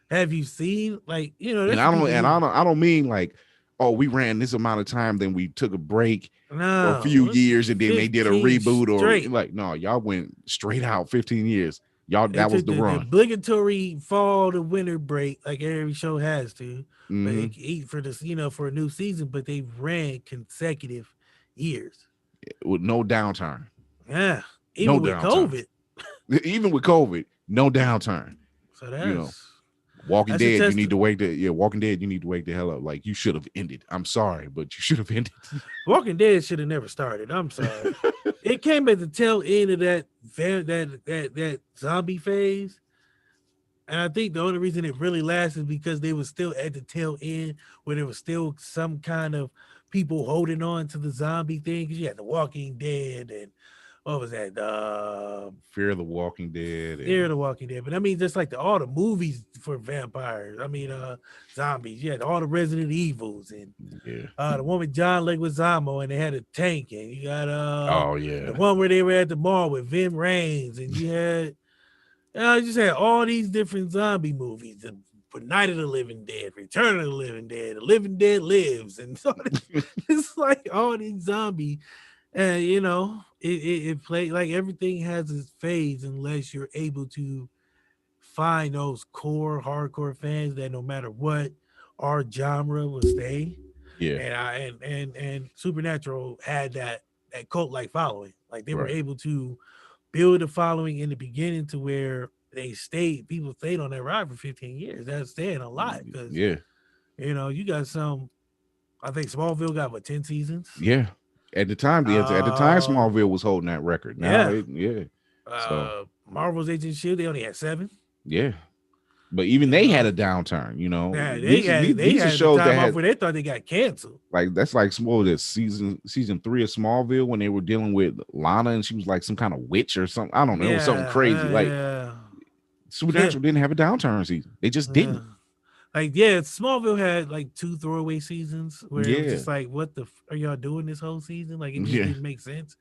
have you seen, like, and I don't mean like, oh, we ran this amount of time, then we took a break for a few years, and then they did a reboot straight. Or like, no, y'all went straight out 15 years. Y'all, that was the run. The obligatory fall to winter break, like every show has to. Mm-hmm. But they eat for this, for a new season, but they ran consecutive years with no downtime. Yeah, even with COVID. Even with COVID, no downturn. So You know, that's Walking a Dead, you test. need to wake the Walking Dead, you need to wake the hell up. Like you should have ended. I'm sorry, but you should have ended. Walking Dead should have never started. I'm sorry. It came at the tail end of that zombie phase. And I think the only reason it really lasted is because they were still at the tail end where there was still some kind of people holding on to the zombie thing. Because you had the Walking Dead and what was that? Fear of the Walking Dead Fear of and the Walking Dead. But I mean, just like all the movies for vampires. I mean, zombies. You had all the Resident Evils and yeah. the one with John Leguizamo and they had a tank. And you got Oh the yeah. one where they were at the mall with Vin Rames. And you had I just had all these different zombie movies. For Night of the Living Dead, Return of the Living Dead, The Living Dead Lives, and so it's like all these zombie, and it played like everything has its phase unless you're able to find those core hardcore fans that no matter what our genre will stay. Yeah. And Supernatural had that cult like following. Like they were Right. able to build a following in the beginning to where people stayed on that ride for 15 years. That's saying a lot because Yeah. you got some. I think Smallville got 10 seasons. Yeah. At the time, Smallville was holding that record. Now Yeah. yeah. So Marvel's Agent Shield, they only had 7. yeah. But even they had a downturn, Yeah, these are had the shows that time off had where they thought they got canceled. like that's like small this season 3 of Smallville when they were dealing with Lana and she was like some kind of witch or something. I don't know, it was something crazy. Like Supernatural didn't have a downturn season. They just didn't. Like, Smallville had like 2 throwaway seasons where it was just like, what the are y'all doing this whole season? Like, it just didn't make sense.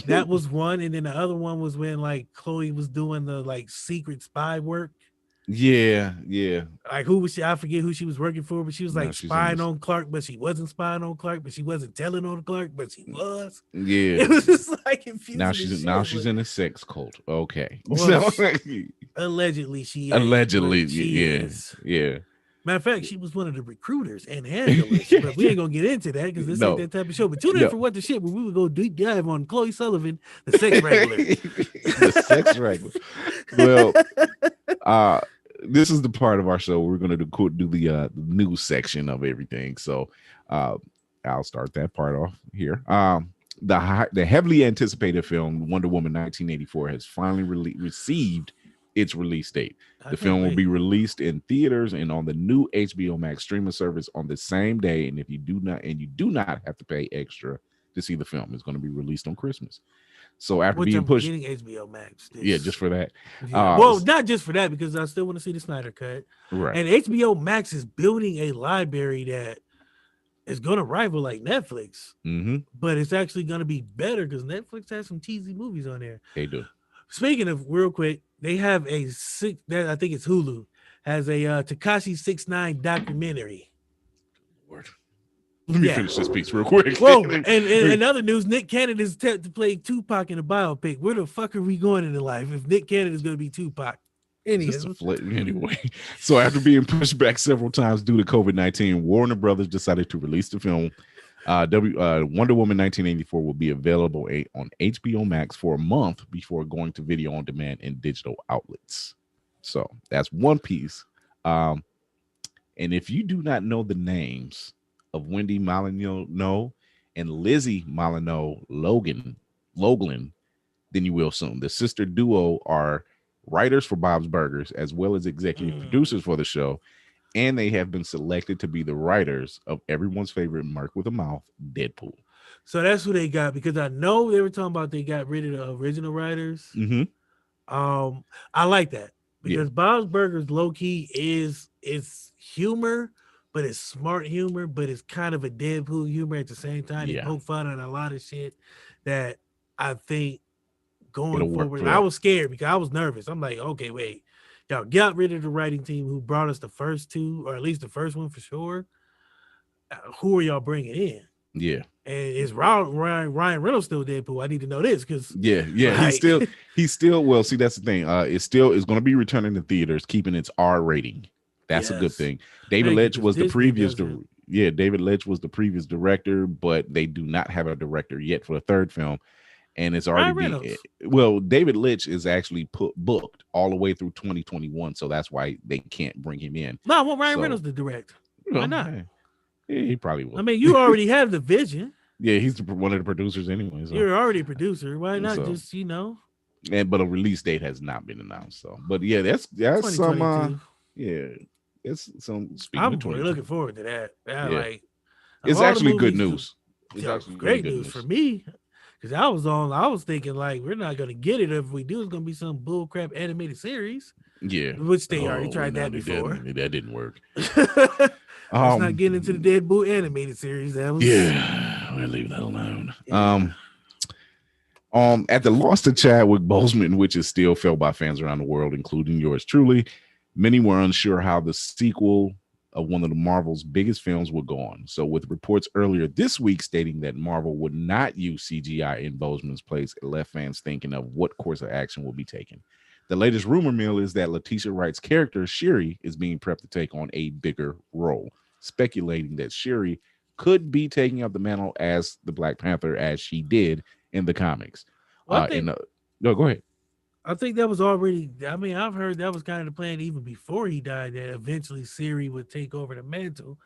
That was one. And then the other one was when like Chloe was doing the like secret spy work. Yeah. Like, who was she? I forget who she was working for, but she was like she's spying on Clark, but she wasn't spying on Clark, but she wasn't telling on Clark, but she was. Yeah. It was just like confusing. Now she's in a sex cult. Okay. Well, allegedly she is. Yeah. Matter of fact, she was one of the recruiters and handlers, but we ain't gonna get into that because this ain't that type of show. But tune in for What the Shit, where we would go deep dive on Chloe Sullivan, the sex regular. The sex regular. Well, this is the part of our show where we're going to do the news section of everything. So I'll start that part off here. The heavily anticipated film Wonder Woman 1984 has finally received its release date. The film will be released in theaters and on the new HBO Max streaming service on the same day. And if you do not have to pay extra to see the film, it's going to be released on Christmas. So after being pushed, getting HBO Max, just for that. Well, not just for that, because I still want to see the Snyder Cut. Right. And HBO Max is building a library that is going to rival like Netflix, but it's actually going to be better because Netflix has some cheesy movies on there. They do. Speaking of, real quick, they have I think it's Hulu, has a Tekashi 6ix9ine documentary. Word. Let me finish this piece real quick. Whoa, and in other news, Nick Cannon is set to play Tupac in a biopic. Where the fuck are we going in life if Nick Cannon is going to be Tupac? Anyway, so after being pushed back several times due to COVID-19, Warner Brothers decided to release the film. Wonder Woman 1984 will be available on HBO Max for a month before going to video on demand and digital outlets. So that's one piece. And if you do not know the names of Wendy Molyneux and Lizzie Molyneux Logan, then you will soon. The sister duo are writers for Bob's Burgers as well as executive producers for the show, and they have been selected to be the writers of everyone's favorite Merc with a Mouth, Deadpool. So that's who they got, because I know they were talking about they got rid of the original writers. I like that because Bob's Burgers low key is humor, but it's smart humor, but it's kind of a Deadpool humor at the same time. They poke fun at a lot of shit that I think going forward. I was scared because I was nervous. I'm like, okay, wait, y'all got rid of the writing team who brought us the first two, or at least the first one for sure. Who are y'all bringing in? Yeah. And is Ryan Reynolds still Deadpool? I need to know this because like, he's still well. See, that's the thing. It's going to be returning to theaters, keeping its R rating. That's a good thing. David Leitch was the previous. David Leitch was the previous director, but they do not have a director yet for the third film. and it's already Ryan being Reynolds. well. David Litch is actually booked all the way through 2021, so that's why they can't bring him in. No, I want Ryan So, Reynolds to direct. Why well, not? hey, he probably I will. mean, you already have the vision. Yeah, he's one of the producers anyway. So, You're already a producer. Why not so, just, but a release date has not been announced. So, but yeah, that's some. 2022? Yeah, it's some. Speaking of I'm really 22, looking forward to that. Yeah, yeah, like of it's all the actually good movies, news. It's actually really great good news for news. me. Because I was thinking like we're not gonna get it. If we do, it's gonna be some bullcrap animated series, Yeah. which they already Oh, tried no, that before. that didn't work. Let's not get into the Um, Deadpool animated series. That was yeah, we'll leave that alone. yeah. At the loss to Chadwick Boseman, which is still felt by fans around the world, including yours truly, many were unsure how the sequel of one of the Marvel's biggest films would go on. So, with reports earlier this week stating that Marvel would not use CGI in Boseman's place, it left fans thinking of what course of action will be taken. The latest rumor mill is that Letitia Wright's character, Shuri, is being prepped to take on a bigger role, speculating that Shuri could be taking up the mantle as the Black Panther as she did in the comics. Well, No, go ahead. I think that was already. I mean, I've heard that was kind of the plan even before he died. That eventually Siri would take over the mantle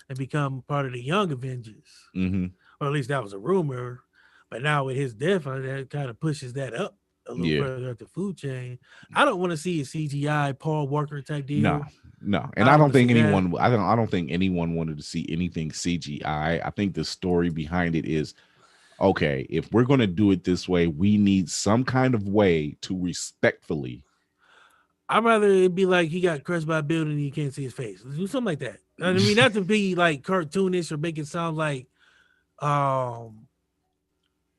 and become part of the Young Avengers, Mm-hmm. or at least that was a rumor. But now with his death, that kind of pushes that up a little Yeah, further up the food chain. I don't want to see a CGI Paul Walker type no, deal. no, and I I don't don't want to see think that. anyone. I don't think anyone wanted to see anything CGI. I think the story behind it is okay. If we're going to do it this way, we need some kind of way to respectfully. I'd rather it be like he got crushed by a building and you can't see his face. Let's do something like that. I mean, not to be like cartoonish or make it sound um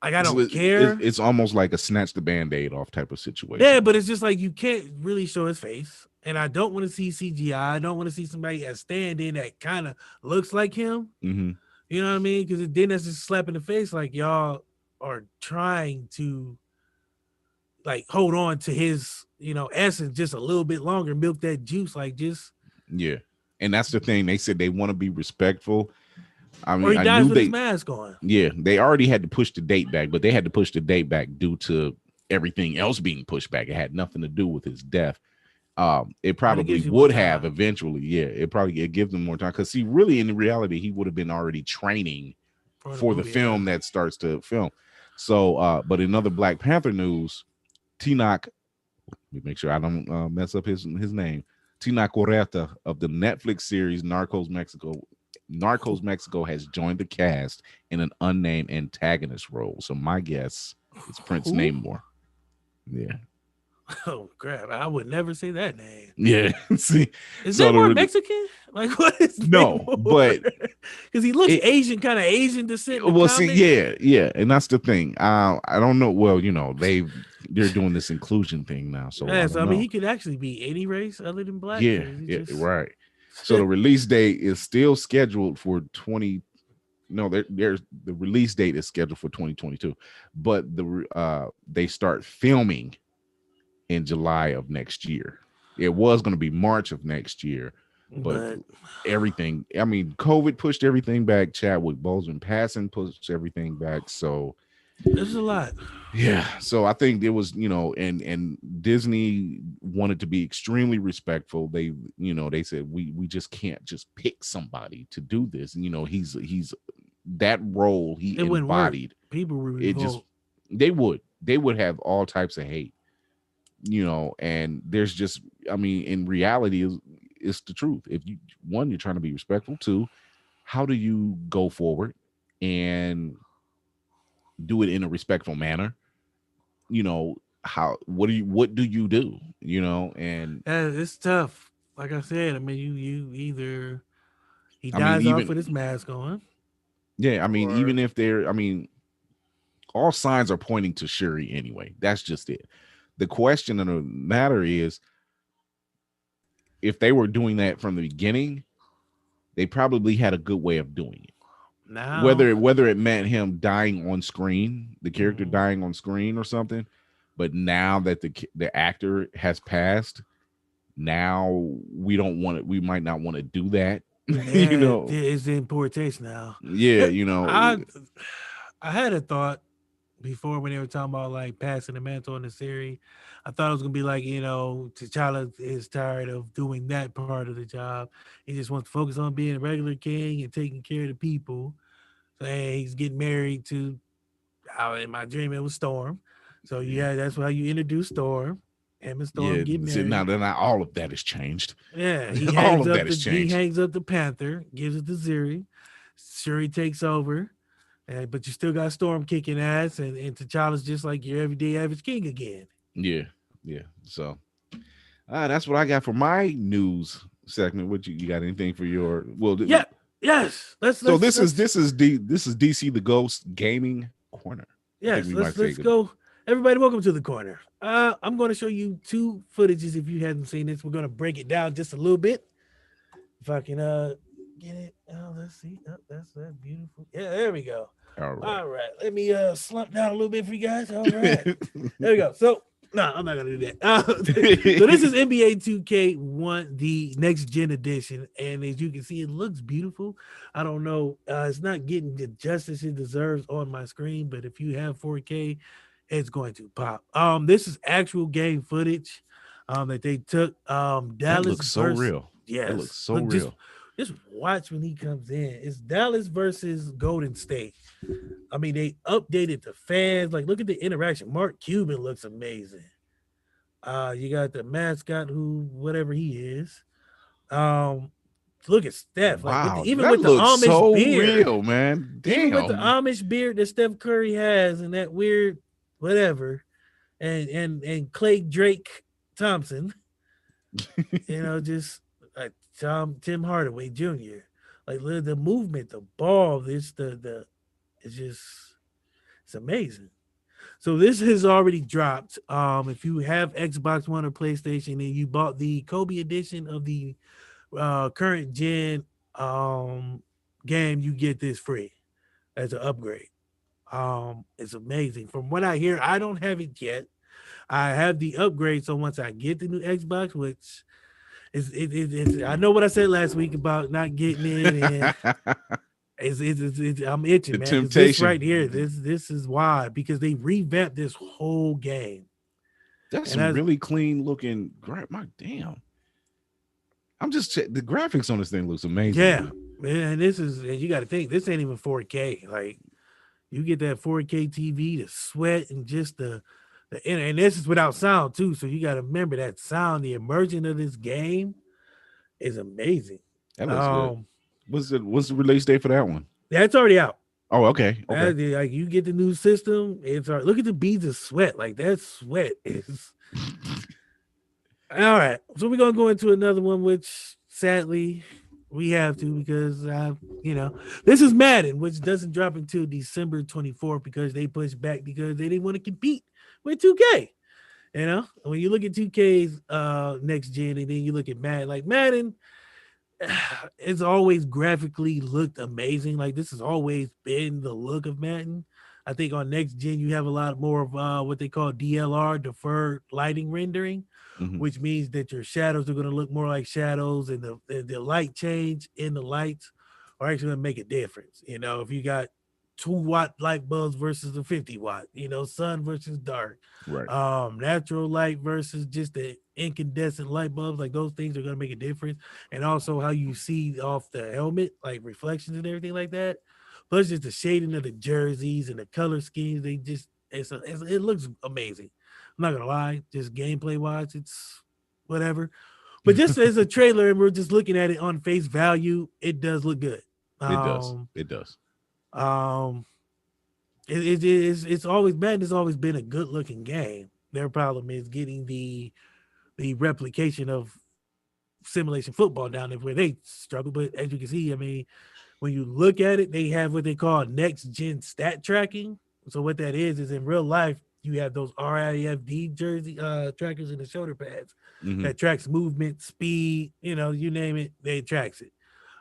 like I don't care. It's almost like a snatch the band-aid off type of Yeah, situation. but it's just like you can't really show his face. And I don't want to see CGI. I don't want to see somebody as stand-in that kind of looks like him. Mm-hmm. You know what I mean? Because then that's just slap in the face. Like y'all are trying to like hold on to his, essence just a little bit longer, milk that juice, like just Yeah, and that's the thing. They said they want to be respectful. I or mean, he I dies knew with his they. mask on. Yeah, they already had to push the date back, but they had to push the date back due to everything else being pushed back. It had nothing to do with his death. It But it probably gives you more would have time. eventually. Yeah, it gives them more time because see, really, in reality, he would have been already training For the for the movie, yeah. film that starts to film. So, but in other Black Panther news, Tinoch, let me make sure I don't mess up his name. Tinoch Huerta of the Netflix series Narcos Mexico. Narcos Mexico has joined the cast in an unnamed antagonist role. So my guess is Prince Who? Namor. Yeah. Oh crap! I would never say that name. Yeah. See, Is so Namor the Mexican? Like what is no, Namor? but Because he looks it Asian, kind of Asian descent in the well, see, comics. yeah, and that's the thing. I don't know. Well, they're doing this inclusion thing now, so I Yeah, so don't I mean, know. he could actually be any race other than black, or Yeah, is he yeah, just right. So the release date is still scheduled for 20. No, there's the release date is scheduled for 2022, but they start filming in July of next year. It was going to be March of next year, but but everything, I mean, COVID pushed everything back. Chadwick Boseman passing pushed everything back. So, there's a lot. yeah. So I think it was, and Disney wanted to be extremely respectful. They said we just can't just pick somebody to do this. He's that role he It wouldn't work. embodied. People would It just revolt. they would have all types of hate, and there's just, I mean, in reality is the truth. If you're trying to be respectful. Two, how do you go forward and do it in a respectful manner? What do you do? And It's tough. Like I said, I mean, you either he I mean, dies off with his even mask on, yeah, I mean, or even if they're, I mean, all signs are pointing to Shuri anyway. That's just it. The question of the matter is, if they were doing that from the beginning, they probably had a good way of doing it. now, Whether it meant him dying on screen, the character mhm. dying on screen or something, but now that the actor has passed, now we don't want it. We might not want to do that. you Yeah, know, it's in poor taste now. yeah, I I had a thought before when they were talking about like passing the mantle in the series. I thought it was gonna be like, T'Challa is tired of doing that part of the job. He just wants to focus on being a regular king and taking care of the people. So hey, he's getting married to how in my dream it was Storm. So Yeah. yeah, that's why you introduce Storm. Him and Storm Yeah. get See, now married. then all of that has changed. Yeah, All of that has he changed. hangs up the Panther, gives it to Zuri. Shuri takes over, but you still got Storm kicking ass, and T'Challa's just like your everyday average king again. Yeah. Yeah. So that's what I got for my news segment. What you got anything for your Yeah, yes. so this is DC the Ghost Gaming Corner. I think we might say Let's good. go. Everybody, welcome to the corner. I'm going to show you two footages. If you hadn't seen this, we're going to break it down just a little bit. If I can get it. Oh, let's see. Oh, that's beautiful. Yeah, there we go. All right. All right. Let me slump down a little bit for you guys. All right. There we go. So no, I'm not gonna do that. So this is NBA 2K1, the next gen edition, and as you can see, it looks beautiful. I don't know, it's not getting the justice it deserves on my screen, but if you have 4K, it's going to pop. This is actual game footage, that they took. That Dallas looks so versus real. That looks yes. so Look, real. just watch when he comes in. It's Dallas versus Golden State. I mean, they updated the fans. Like, look at the interaction. Mark Cuban looks amazing. You got the mascot who whatever he is. Um, look at Steph. Like Wow, even that with the looks Amish so beard, real, man. even with the Damn. Amish beard that Steph Curry has and that weird whatever, and Clay Drake Thompson, just like Tim Hardaway Jr. Like the movement, the ball, this the it's just it's amazing. So this has already dropped. If you have Xbox One or PlayStation and you bought the Kobe edition of the current gen game, you get this free as an upgrade. It's amazing. From what I hear, I don't have it yet. I have the upgrade, so once I get the new Xbox, which is I know what I said last week about not getting it, and I'm itching, The man, because this temptation. right here, this is why because they revamped this whole game, That's and some as really clean looking. My damn. The graphics on this thing looks amazing, yeah, man. man, and you got to think this ain't even 4K. Like you get that 4K TV, the sweat, and just and this is without sound too. So you got to remember that sound, the immersion of this game is amazing. That looks good. Um, What's the release date for that one? that's already out. Oh, okay, okay. Like you get the new system, it's all right. Look at the beads of sweat. Like that sweat is all right. So we're gonna go into another one, which sadly we have to because this is Madden, which doesn't drop until December 24th because they pushed back because they didn't want to compete with 2K. When you look at 2K's next gen and then you look at Madden, like Madden, it's always graphically looked amazing. Like this has always been the look of Madden. I think on next gen you have a lot more of what they call DLR, deferred lighting rendering, Hmm. which means that your shadows are going to look more like shadows, and the light change in the lights are actually going to make a difference. If you got 2-watt light bulbs versus a 50-watt, sun versus dark, Right. natural light versus just the incandescent light bulbs, like those things are going to make a difference. And also how you see off the helmet, like reflections and everything like that. Plus just the shading of the jerseys and the color schemes, they just it looks amazing. I'm not gonna lie, just gameplay wise, it's whatever. But just as a trailer, and we're just looking at it on face value, it does look good. It does. Um, It does. um, it's always Madden has always been a good looking game. Their problem is getting the replication of simulation football down there where they struggle. But as you can see, I mean, when you look at it, they have what they call next gen stat tracking. So what that is in real life, you have those RIFD jersey trackers in the shoulder pads Hmm. that tracks movement, speed, you name it, they tracks it.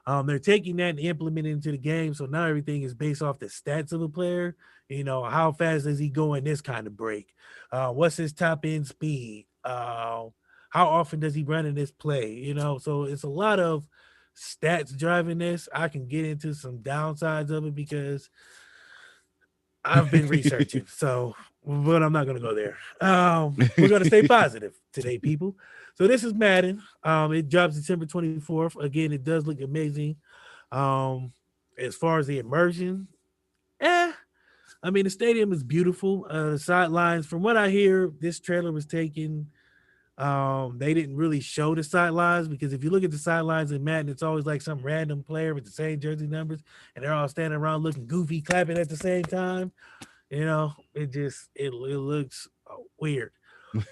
They're taking that and implementing it into the game. So now everything is based off the stats of a player. How fast does he go in this kind of break? What's his top end speed? How often does he run in this play? So it's a lot of stats driving this. I can get into some downsides of it because I've been researching, so but I'm not gonna go there. We're gonna stay positive today, people. So this is Madden. It drops December 24th. Again, it does look amazing. Um, as far as the immersion, eh. I mean, the stadium is beautiful. The sidelines, from what I hear, this trailer was taken. They didn't really show the sidelines because if you look at the sidelines in Madden, it's always like some random player with the same jersey numbers, and they're all standing around looking goofy, clapping at the same time. You know, it looks weird.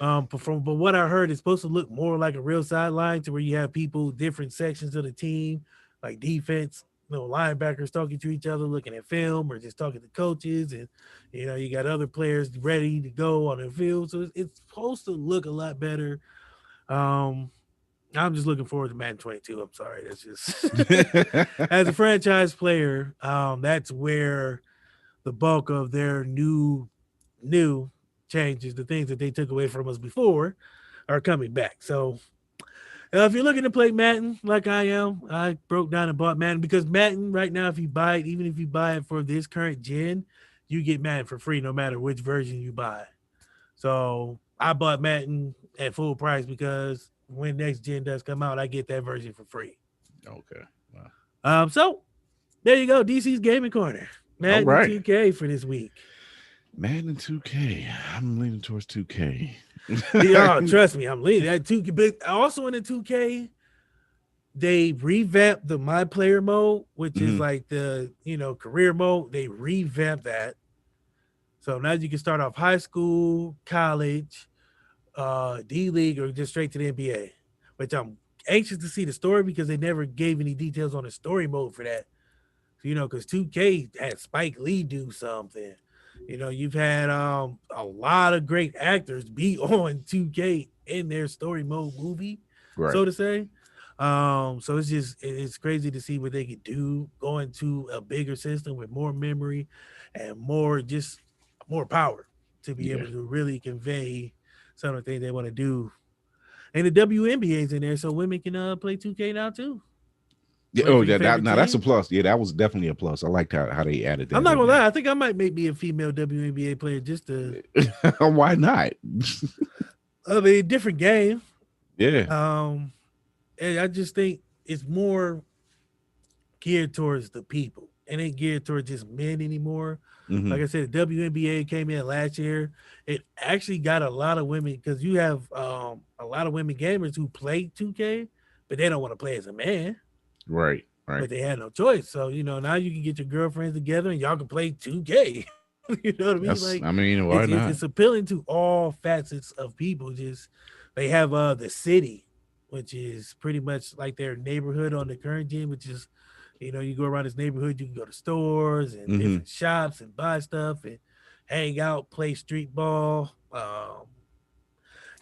But what I heard, it's supposed to look more like a real sideline to where you have people, different sections of the team, like defense, linebackers talking to each other, looking at film, or just talking to coaches, and you got other players ready to go on the field. So it's supposed to look a lot better. Um, I'm just looking forward to Madden 22. I'm sorry, that's just as a franchise player, that's where the bulk of their new changes, the things that they took away from us before, are coming back. So if you're looking to play Madden like I am, I broke down and bought Madden because Madden right now, if you buy it, even if you buy it for this current gen, you get Madden for free no matter which version you buy. So I bought Madden at full price because when next gen does come out, I get that version for free. Okay. Wow. So there you go, DC's Gaming Corner, All Madden right. 2K for this week. Madden 2K. I'm leaning towards 2K. Yeah, trust me, I'm leaning that 2K. But also in the 2K, they revamped the My Player mode, which is like the career mode. They revamped that, so now you can start off high school, college, D League, or just straight to the NBA. Which I'm anxious to see the story because they never gave any details on the story mode for that. Because 2K had Spike Lee do something. You've had a lot of great actors be on 2K in their story mode movie, Right. so to say. So it's crazy to see what they could do going to a bigger system with more memory and more power to be Yeah. able to really convey some of the things they want to do. And the WNBA is in there, so women can play 2K now too. Yeah. Play Oh, for your yeah. favorite Now that's a team. plus. Yeah, that was definitely a plus. I liked how they added I'm that not in gonna there. lie. I think I might make me a female WNBA player just to. Why not? I mean, different game. Yeah. Um, and I just think it's more geared towards the people. It ain't geared towards just men anymore. Like Hmm. I said, the WNBA came in last year. It actually got a lot of women because you have a lot of women gamers who play 2K, but they don't want to play as a man. Right. Right. But they had no choice. So now you can get your girlfriends together and y'all can play 2K. You know what I mean? Like That's. I mean, it's why it's, not? it's appealing to all facets of people. Just they have the city, which is pretty much like their neighborhood on the current gen, which is you go around this neighborhood, you can go to stores and Hmm. different shops and buy stuff and hang out, play street ball.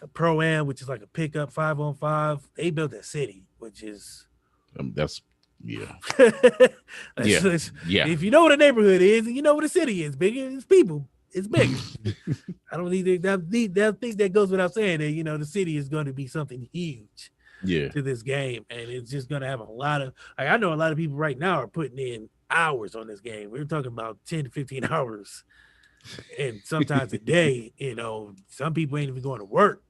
A pro am, which is like a pickup 5-on-5. They built a city, which is That's. Yeah. that's, Yeah. that's, Yeah. if you know what a neighborhood is and you know what a city is, bigger, it's people. It's bigger. I don't need that think that goes without saying that the city is going to be something huge Yeah. to this game, and it's just going to have a lot of. Like, I know a lot of people right now are putting in hours on this game. We're talking about 10 to 15 hours, and sometimes a day. Some people ain't even going to work.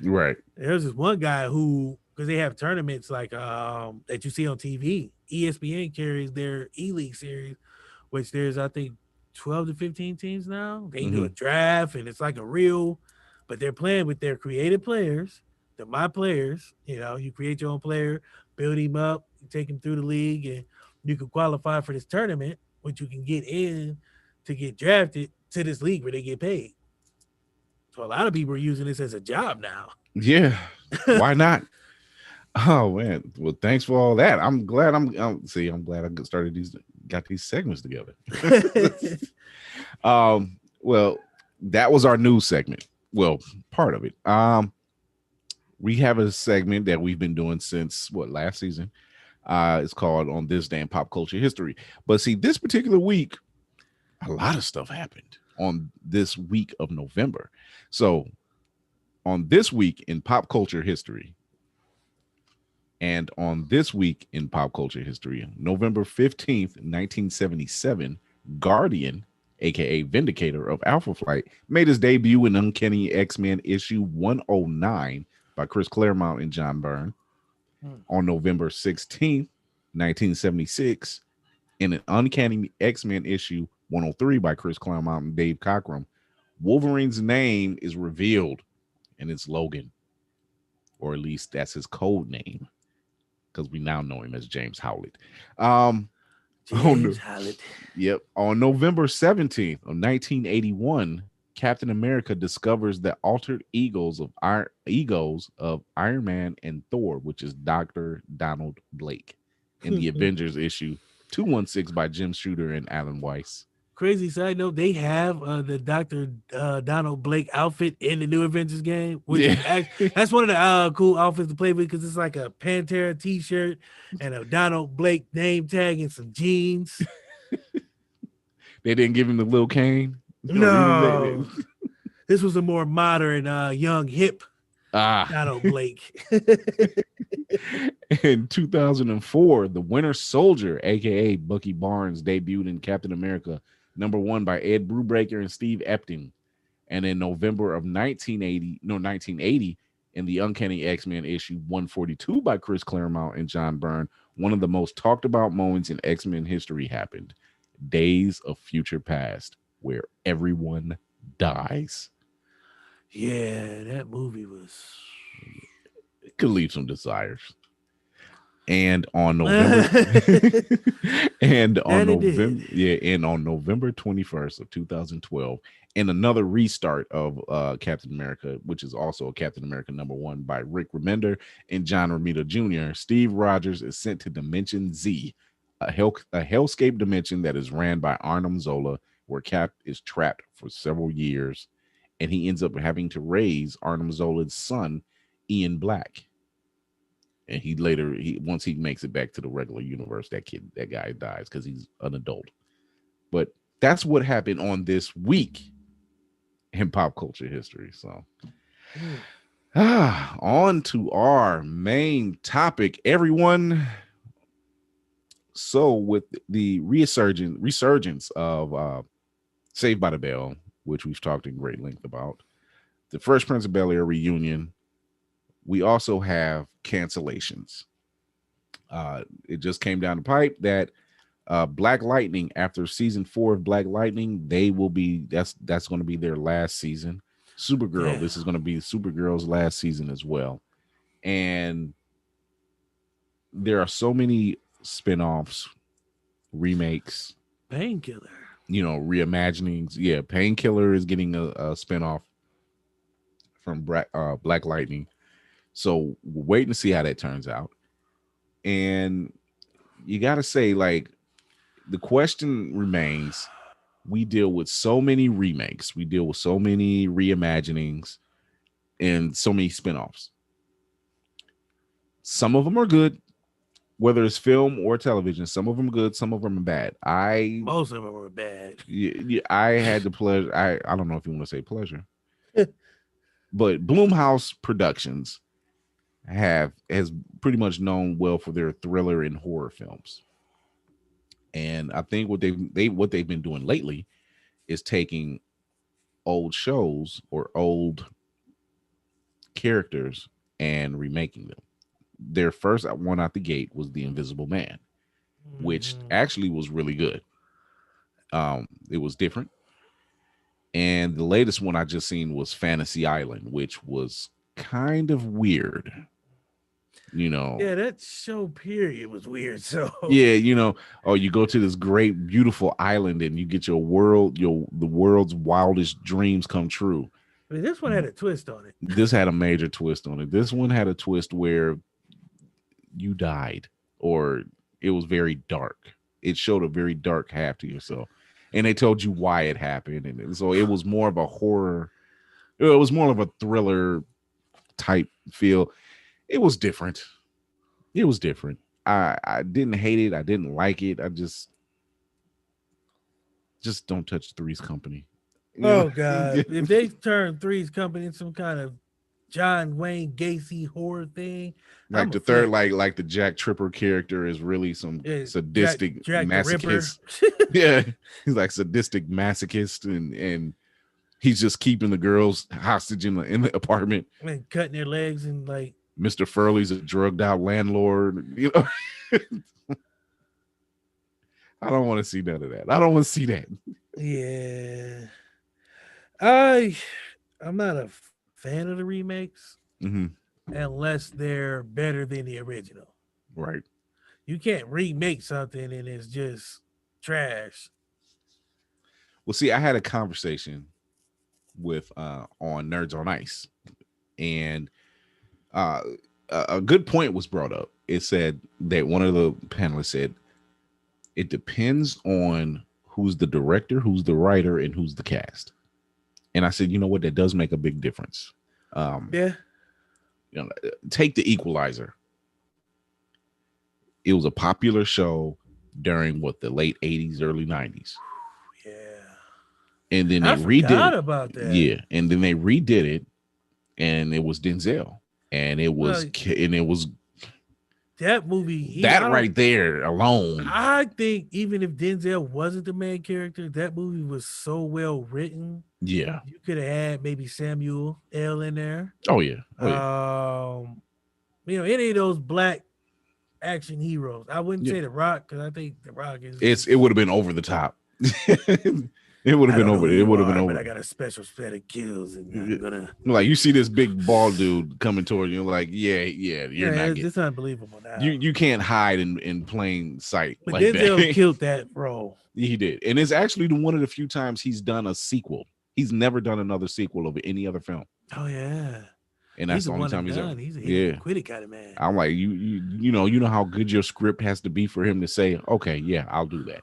Right. There's this one guy who, because they have tournaments like that you see on TV. ESPN carries their E League series, which there's I think 12 to 15 teams now. They do a Hmm. draft and it's like a real, but they're playing with their creative players. They're my players. You create your own player, build him up, you take him through the league, and you can qualify for this tournament, which you can get in to get drafted to this league where they get paid. So a lot of people are using this as a job now. Yeah. Why not? Oh man. Well, thanks for all that. I'm glad. See. I'm glad I started got these segments together. Well, that was our news segment. Well, part of it. We have a segment that we've been doing since last season. It's called On This Day in Pop Culture History. But see, this particular week, a lot of stuff happened on this week of November. So on this week in pop culture history, and on this week in pop culture history, November 15th, 1977, Guardian aka Vindicator of Alpha Flight, made his debut in Uncanny X-Men issue 109 by Chris Claremont and John Byrne Hmm. on November 16th, 1976, in an Uncanny X-Men issue 103 by Chris Claremont and Dave Cockrum. Wolverine's name is revealed, and it's Logan, or at least that's his code name, because we now know him as James Howlett. Um, on James the, Howlett. yep, on November 17th of 1981, Captain America discovers the altered egos of Iron Man and Thor, which is Dr. Donald Blake, in the Avengers issue 216 by Jim Shooter and Alan Weiss. Crazy side note, they have the Dr. Donald Blake outfit in the new Avengers game, which Yeah. is that's one of the cool outfits to play with because it's like a Pantera t-shirt and a Donald Blake name tag and some jeans. They didn't give him the Lil Kane or No, anything. this was a more modern, young, hip Ah. Donald Blake. In 2004, the Winter Soldier, aka Bucky Barnes, debuted in Captain America #1 by Ed Brubaker and Steve Epting. And in November of 1980, in the Uncanny X-Men issue 142 by Chris Claremont and John Byrne, one of the most talked about moments in X-Men history happened. Days of Future Past, where everyone dies. Yeah, that movie was. It could leave some desires. And on November and on That it November did. yeah, and on November 21st of 2012, in another restart of Captain America, which is also a Captain America #1 by Rick Remender and John Romita Jr., Steve Rogers is sent to Dimension Z, a hellscape dimension that is ran by Arnim Zola, where Cap is trapped for several years, and he ends up having to raise Arnim Zola's son, Ian Black. And he once he makes it back to the regular universe, that guy dies because he's an adult. But that's what happened on this week in pop culture history. So Mm. on to our main topic, everyone. So with the resurgence of Saved by the Bell, which we've talked in great length about, the Fresh Prince of Bel-Air reunion, we also have cancellations. It just came down the pipe that Black Lightning, after season 4 of Black Lightning, they will be that's going to be their last season. Supergirl, Damn. this is going to be Supergirl's last season as well. And there are so many spin-offs, remakes, Painkiller. reimaginings. Yeah, Painkiller is getting a spin-off from Black Lightning. So we're waiting to see how that turns out. And you got to say, like, the question remains, we deal with so many remakes, we deal with so many reimaginings, and so many spinoffs. Some of them are good, whether it's film or television. Some of them are good, some of them are bad. Most of them were bad. I had the pleasure. I don't know if you want to say pleasure, but Bloomhouse Productions has pretty much known well for their thriller and horror films. And I think what they've been doing lately is taking old shows or old characters and remaking them. Their first one out the gate was The Invisible Man, which Mhm. actually was really good. It was different. And the latest one I just seen was Fantasy Island, which was kind of weird. You know, Yeah, that show period was weird. So yeah, oh, you go to this great, beautiful island and you get the world's wildest dreams come true. I mean, this one had a twist on it. This had a major twist on it. This one had a twist where you died, or it was very dark. It showed a very dark half to yourself, and they told you why it happened, and so it was more of a horror. It was more of a thriller type feel. It was different. It was different. I didn't hate it. I didn't like it. I just don't touch Three's Company. Oh God! If they turn Three's Company into some kind of John Wayne Gacy horror thing. Like I'm a the third, fan. like the Jack Tripper character is really some Yeah, sadistic Jack the Ripper. masochist. Yeah, he's like sadistic masochist, and he's just keeping the girls hostage in the apartment. And cutting their legs and like Mr. Furley's a drugged out landlord. You know, I don't want to see none of that. I don't want to see that. yeah. I'm not a fan of the remakes Mm-hmm. unless they're better than the original. Right. You can't remake something and it's just trash. Well, see, I had a conversation with on Nerds on Ice, and uh, a good point was brought up. It said that one of the panelists said it depends on who's the director, who's the writer, and who's the cast. And I said, you know what, that does make a big difference. Yeah. You know, take The Equalizer. It was a popular show during the late 80s, early 90s. Yeah. And then I they redid it. about that. Yeah. And then they redid it, and it was Denzel. And it was that movie. That right there alone. I think even if Denzel wasn't the main character, that movie was so well written. Yeah. You could have had maybe Samuel L. in there. Oh, yeah. You know, any of those black action heroes. I wouldn't say The Rock, because I think The Rock is it would have been over the top. It would have been over. It would have been over. But I got a special set of kills, and I'm gonna like you see this big bald dude coming toward you, like you're not. It's unbelievable now. You can't hide in plain sight. But like Denzel that. killed that role. He did, and it's actually one of the few times he's done a sequel. He's never done another sequel of any other film. Oh yeah. And that's the only time he's ever. He's a quitted kind of man. I'm like, you know how good your script has to be for him to say, okay, yeah, I'll do that.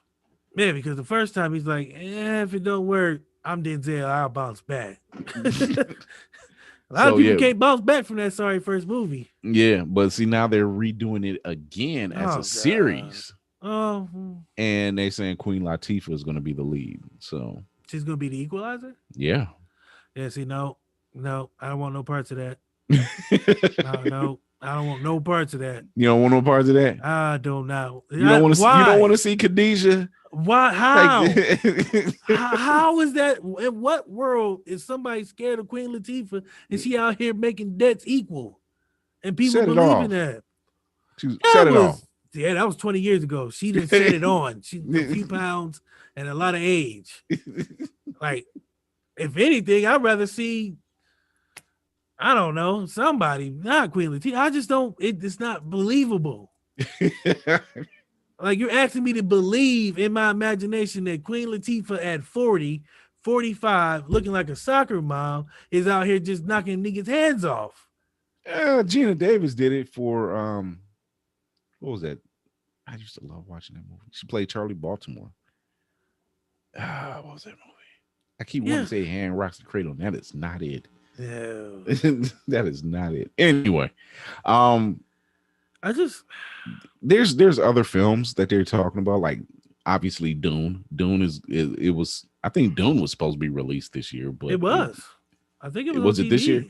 Yeah, because the first time he's like, if it don't work, I'm Denzel, I'll bounce back. A lot of people can't bounce back from that sorry first movie. Yeah, but see, now they're redoing it again as a series. Oh. And they're saying Queen Latifah is going to be the lead. So she's going to be the Equalizer? Yeah. Yeah, see, no, I don't want no parts of that. No, I don't want no parts of that. You don't want no parts of that? I don't know. You don't want to see Khadijah? Why? How? How is that? In what world is somebody scared of Queen Latifah and she out here making debts equal? And people believe in that. Set it off. Yeah, that was 20 years ago. She didn't set it on. She a few pounds and a lot of age. Like, if anything, I'd rather see, I don't know, somebody, not Queen Latifah. I just don't, it's not believable. Like, you're asking me to believe in my imagination that Queen Latifah at 40, 45, looking like a soccer mom, is out here just knocking niggas' heads off. Gina Davis did it for, what was that? I used to love watching that movie. She played Charlie Baltimore. What was that movie? I keep wanting to say Hand Rocks the Cradle. That is not it. No. That is not it. Anyway, there's other films that they're talking about, like obviously Dune. I think Dune was supposed to be released this year, but it was. I think it was. Was on it TV. this year?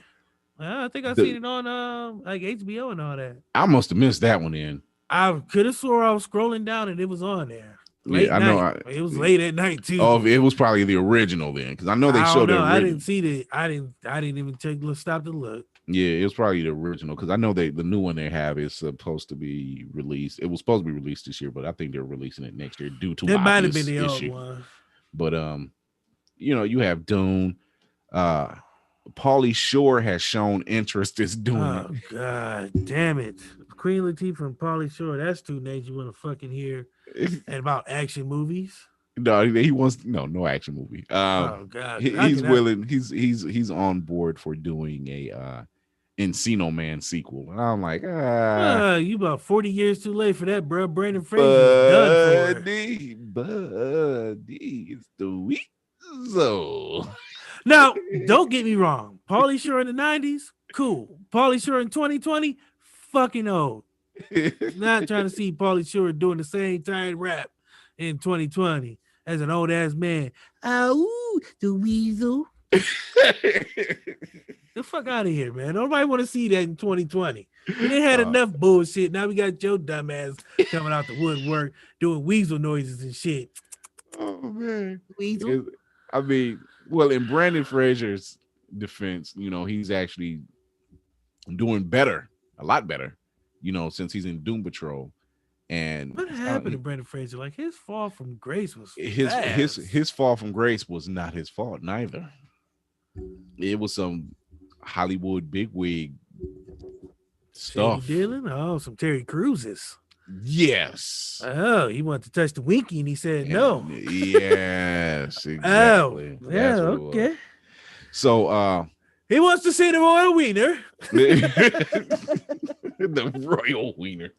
I think I seen it on like HBO and all that. I must have missed that one in. I could have swore I was scrolling down and it was on there. Late night. I know. It was late at night too. Oh, it was probably the original then, because I know they showed it. I didn't see the. I didn't even stop to look. Yeah, it was probably the original, because I know the new one they have is supposed to be released. It was supposed to be released this year, but I think they're releasing it next year due to that might have been the old one. But you have Dune. Pauly Shore has shown interest in doing it. Oh God damn it. Queen Latifah and Pauly Shore, that's two names you want to fucking hear. And about action movies. No, he wants no action movie. Oh God. He's willing, he's on board for doing a Encino Man sequel. And I'm like, you about 40 years too late for that, bro. Brandon Fraser's done for it. Buddy, it's the weasel. Now, don't get me wrong. Pauly Shore in the 90s, cool. Pauly Shore in 2020, fucking old. Not trying to see Pauly Shore doing the same tired rap in 2020 as an old ass man. Oh, the weasel. The fuck out of here, man. Nobody want to see that in 2020. We didn't had Uh, enough bullshit. Now we got Joe dumbass coming out the woodwork doing weasel noises and shit. oh man. Weasel. I mean, well, in Brandon Fraser's defense, he's actually doing better, a lot better, since he's in Doom Patrol. And What happened to Brandon Fraser? Like his fall from grace was his fall from grace was not his fault neither. It was some Hollywood bigwig stuff. Dealing? Oh, some Terry Cruz's. Yes. Oh, he wanted to touch the winky and he said no. Yes, exactly. Oh, yeah, okay. So he wants to see the royal wiener. The royal wiener.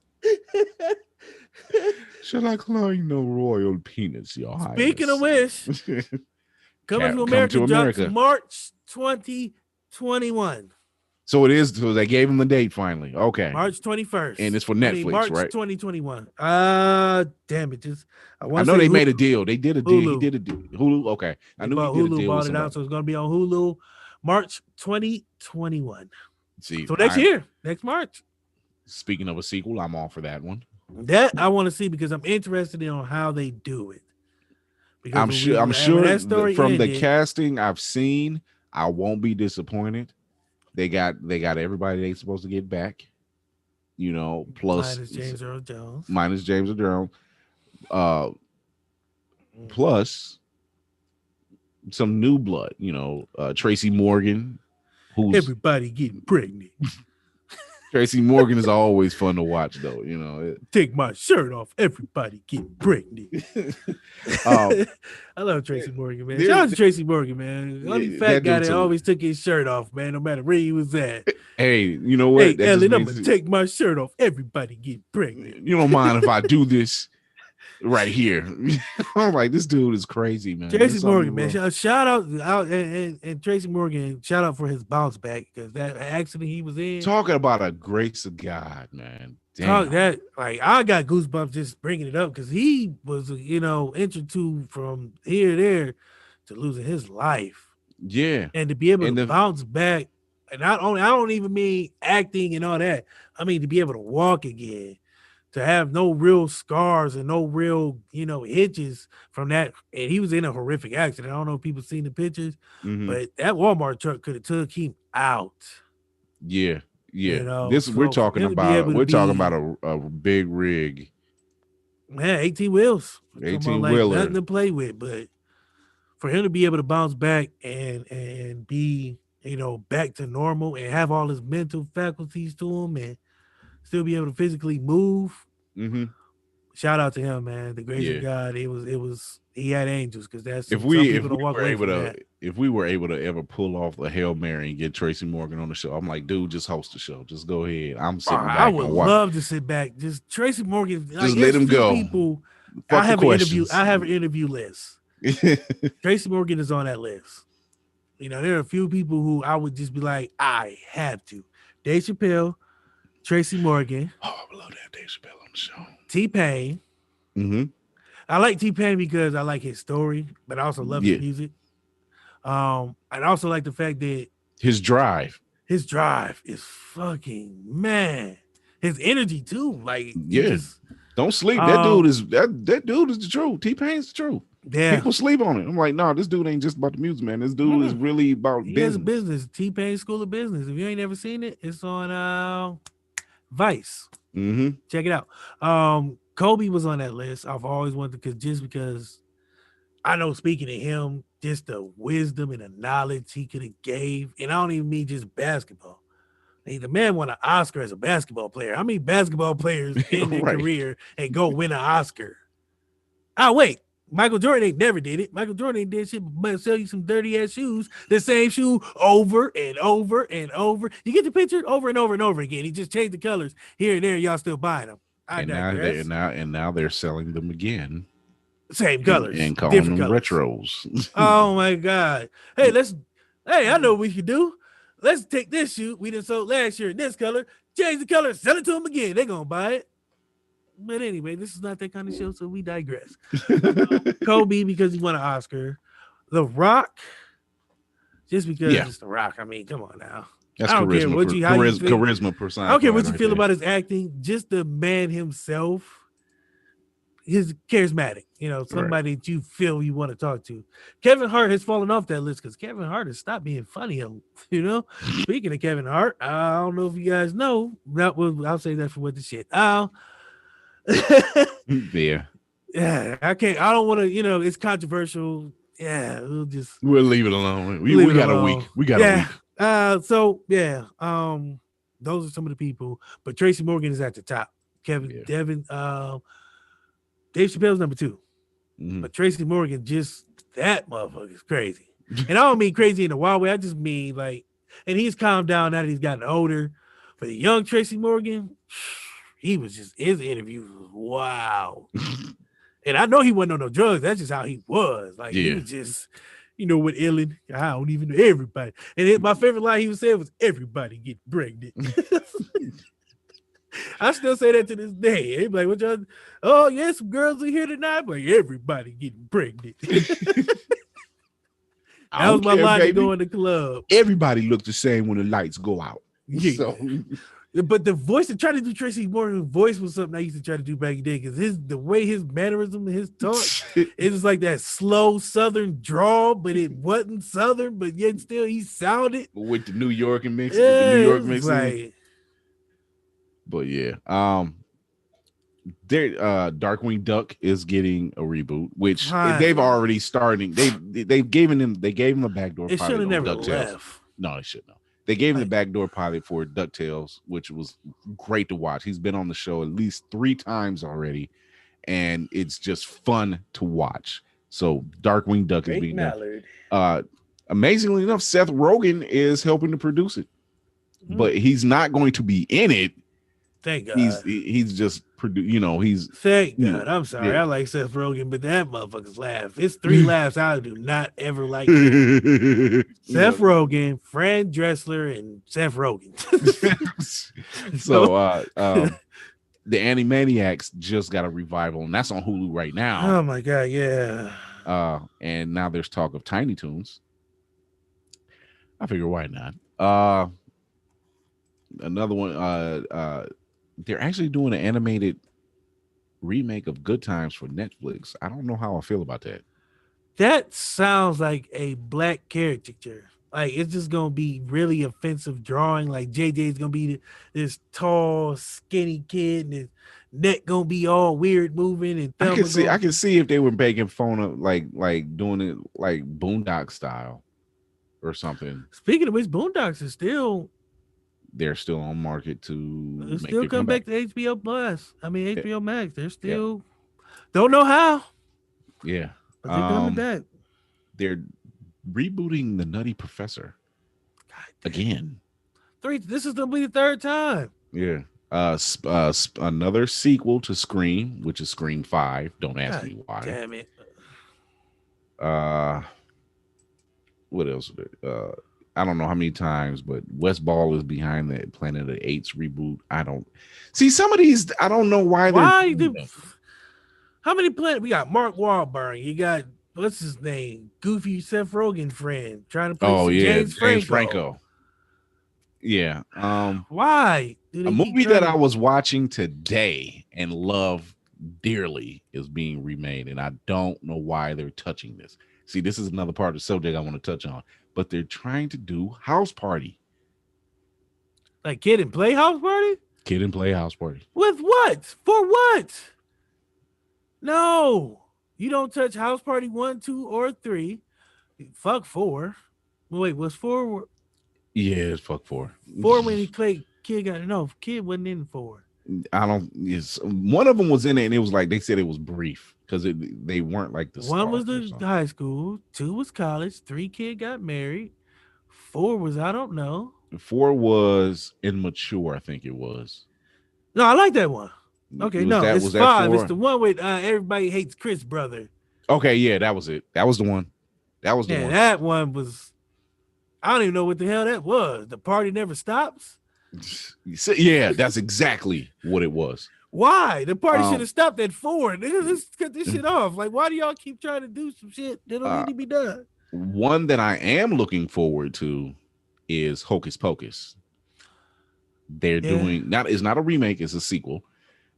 Shall I claim no royal penis, your highness? Speaking of which, Coming to America drops March 2021. So it is. So they gave him the date finally. Okay, March 21st, and it's for Netflix, March right? 2021. Damn it! I know they made a deal. They did a deal. He did a deal. Hulu. Okay, I knew he did a deal. Hulu bought it out, so it's gonna be on Hulu, March 2021. See, so next year, next March. Speaking of a sequel, I'm all for that one. That I want to see because I'm interested in how they do it. Because I'm sure from the casting I've seen, I won't be disappointed. They got everybody they supposed to get back, plus minus James Earl Jones. Plus some new blood, Tracy Morgan, who's everybody getting pregnant. Tracy Morgan is always fun to watch, though. Take my shirt off. Everybody get pregnant. I love Tracy Morgan, man. Shout out to Tracy Morgan, man. The only fat guy that always took his shirt off, man, no matter where he was at. Hey, you know what? Hey, Ellen, I'm gonna take my shirt off. Everybody get pregnant. You don't mind if I do this right here? I'm like, this dude is crazy, man. Tracy Morgan, man. Shout out and Tracy Morgan. Shout out for his bounce back because that accident he was in. Talking about a grace of God, man. Damn. I got goosebumps just bringing it up because he was, entered to from here to there to losing his life. Yeah, and to be able to bounce back, and I don't even mean acting and all that. I mean to be able to walk again. To have no real scars and no real, hitches from that. And he was in a horrific accident. I don't know if people seen the pictures, but that Walmart truck could have took him out. Yeah. We're talking about a big rig. Man, 18 wheels. 18-wheeler. Nothing to play with. But for him to be able to bounce back and be, back to normal and have all his mental faculties to him and still be able to physically move. Mm-hmm. Shout out to him, man. The grace of God. He had angels because that's if we were able to ever pull off the Hail Mary and get Tracy Morgan on the show, I'm like, dude, just host the show. Just go ahead. I'm sitting back. I would love to sit back. Just Tracy Morgan. Just let him go. People, I have an interview list. Tracy Morgan is on that list. There are a few people who I would just be like, I have to. Dave Chappelle, Tracy Morgan. Oh, I would love to have Dave Chappelle on the show. T-Pain. Mm-hmm. I like T-Pain because I like his story, but I also love his music. I also like the fact that his drive is fucking, man. His energy too. Like, don't sleep. That dude is the truth. T-Pain's the truth. Yeah. People sleep on it. I'm like, no, this dude ain't just about the music, man. This dude is really about business. He has a business. T-Pain School of Business. If you ain't never seen it, it's on Vice. Mm-hmm. Check it out. Kobe was on that list. I've always wanted because I know, speaking to him, just the wisdom and the knowledge he could have gave, and I don't even mean just basketball. The man won an Oscar as a basketball player. How many basketball players in their career and go win an Oscar? Oh, wait. Michael Jordan never did it. Michael Jordan ain't did shit but sell you some dirty ass shoes. The same shoe over and over and over. You get the picture over and over and over again. He just changed the colors here and there. Y'all still buying them. Now they're selling them again. Same colors and calling them colors. Retros. Oh my God! Hey, I know what we could do. Let's take this shoe we done sold last year in this color, change the color, sell it to them again. They're gonna buy it. But anyway, this is not that kind of show, so we digress. Kobe, because he won an Oscar. The Rock. just because Yeah, it's The Rock. I mean, come on now. that's I don't care what you how you feel. charisma I don't care what personified you right feel there. about his acting. Just the man himself, his charismatic. Right. Somebody that you feel you want to talk to. Kevin Hart has fallen off that list because Kevin Hart has stopped being funny. Speaking of Kevin Hart, I don't know if you guys know. I'll say that for what the shit. Yeah, Yeah, I can't. I don't want to. It's controversial. Yeah, we'll just we'll leave it alone. We leave we it got a alone. week. We got a Yeah. week. So yeah. Those are some of the people, but Tracy Morgan is at the top. Kevin Yeah. Devin. Dave Chappelle's number 2, Mhm. but Tracy Morgan just that motherfucker is crazy. And I don't mean crazy in a wild way. I just mean like, and he's calmed down now that he's gotten older. But the young Tracy Morgan, he was just his interviews was wow. And I know he wasn't on no drugs. That's just how he was. Like he Yeah. was just, with Ellen. I don't even know everybody. And my favorite line he was saying was, "Everybody get pregnant." I still say that to this day. They be like, "What y'all? Oh yeah, some girls are here tonight." But like, everybody getting pregnant. I That was don't my care, line to baby. go in the club. Everybody looks the same when the lights go out. Yeah. So But the voice to try to do Tracy Morgan's voice was something I used to try to do back in the day because the way his mannerism and his talk, it was like that slow Southern drawl, but it wasn't Southern, but yet still he sounded with the New York and mix, yeah, with the New York it was mix. like, But yeah, Darkwing Duck is getting a reboot, which they've already starting. They gave him a backdoor it should pilot have on never DuckTales. left. No, it shouldn't have. They gave him the backdoor pilot for DuckTales, which was great to watch. He's been on the show at least 3 times already, and it's just fun to watch. So Darkwing Duck is being done. Amazingly enough, Seth Rogen is helping to produce it, but he's not going to be in it. Thank God. He's just he's thank God. I'm sorry. Yeah. I like Seth Rogen, but that motherfucker's laugh. It's 3 laughs I do not ever like. Seth Rogen, Fran Drescher, and Seth Rogen. So the Animaniacs just got a revival, and that's on Hulu right now. Oh my God, yeah. And now there's talk of Tiny Toons. I figure why not? Another one, they're actually doing an animated remake of Good Times for Netflix. I don't know how I feel about that. That sounds like a black caricature. Like it's just gonna be really offensive drawing. Like JJ's gonna be this tall, skinny kid, and his neck gonna be all weird moving. And I can see if they were making fun of like doing it like Boondock style or something. Speaking of which, Boondocks is still. They're still on market to still come back to HBO Plus. I mean HBO Max. They're still don't know how. Yeah, but they're coming back. They're rebooting The Nutty Professor again. This is gonna be the 3rd time. Yeah. Another sequel to Scream, which is Scream 5. Don't ask me why. Damn it. What else? I don't know how many times, but Wes Ball is behind the Planet of the Apes reboot. I don't see some of these. I don't know why they're. How many planets? We got Mark Wahlberg. You got what's his name? Goofy Seth Rogen friend trying to play James Franco. Yeah. Why? A movie that I was watching today and love dearly is being remade, and I don't know why they're touching this. See, this is another part of the subject I want to touch on. But they're trying to do House Party. Like Kid and Play House Party? Kid and Play House Party. With what? For what? No. You don't touch House Party 1, 2, or 3. Fuck 4. Wait, was 4? Yeah, it's fuck 4. 4 when he played Kid got no. Kid wasn't in 4. I don't. One of them was in it, and it was like they said it was brief because they weren't like the. 1 was the high school, 2 was college, 3 Kid got married, 4 was I don't know. 4 was immature, I think it was. No, I like that one. Okay, it's 5. It's the one with Everybody Hates Chris brother. Okay, yeah, that was it. That was the one. That was the one. That one was. I don't even know what the hell that was. The Party Never Stops. Yeah, that's exactly what it was. Why? The party should have stopped at 4. Let's cut this shit off. Like, why do y'all keep trying to do some shit that don't need to be done? One that I am looking forward to is Hocus Pocus. They're Yeah, doing not it's not a remake, it's a sequel,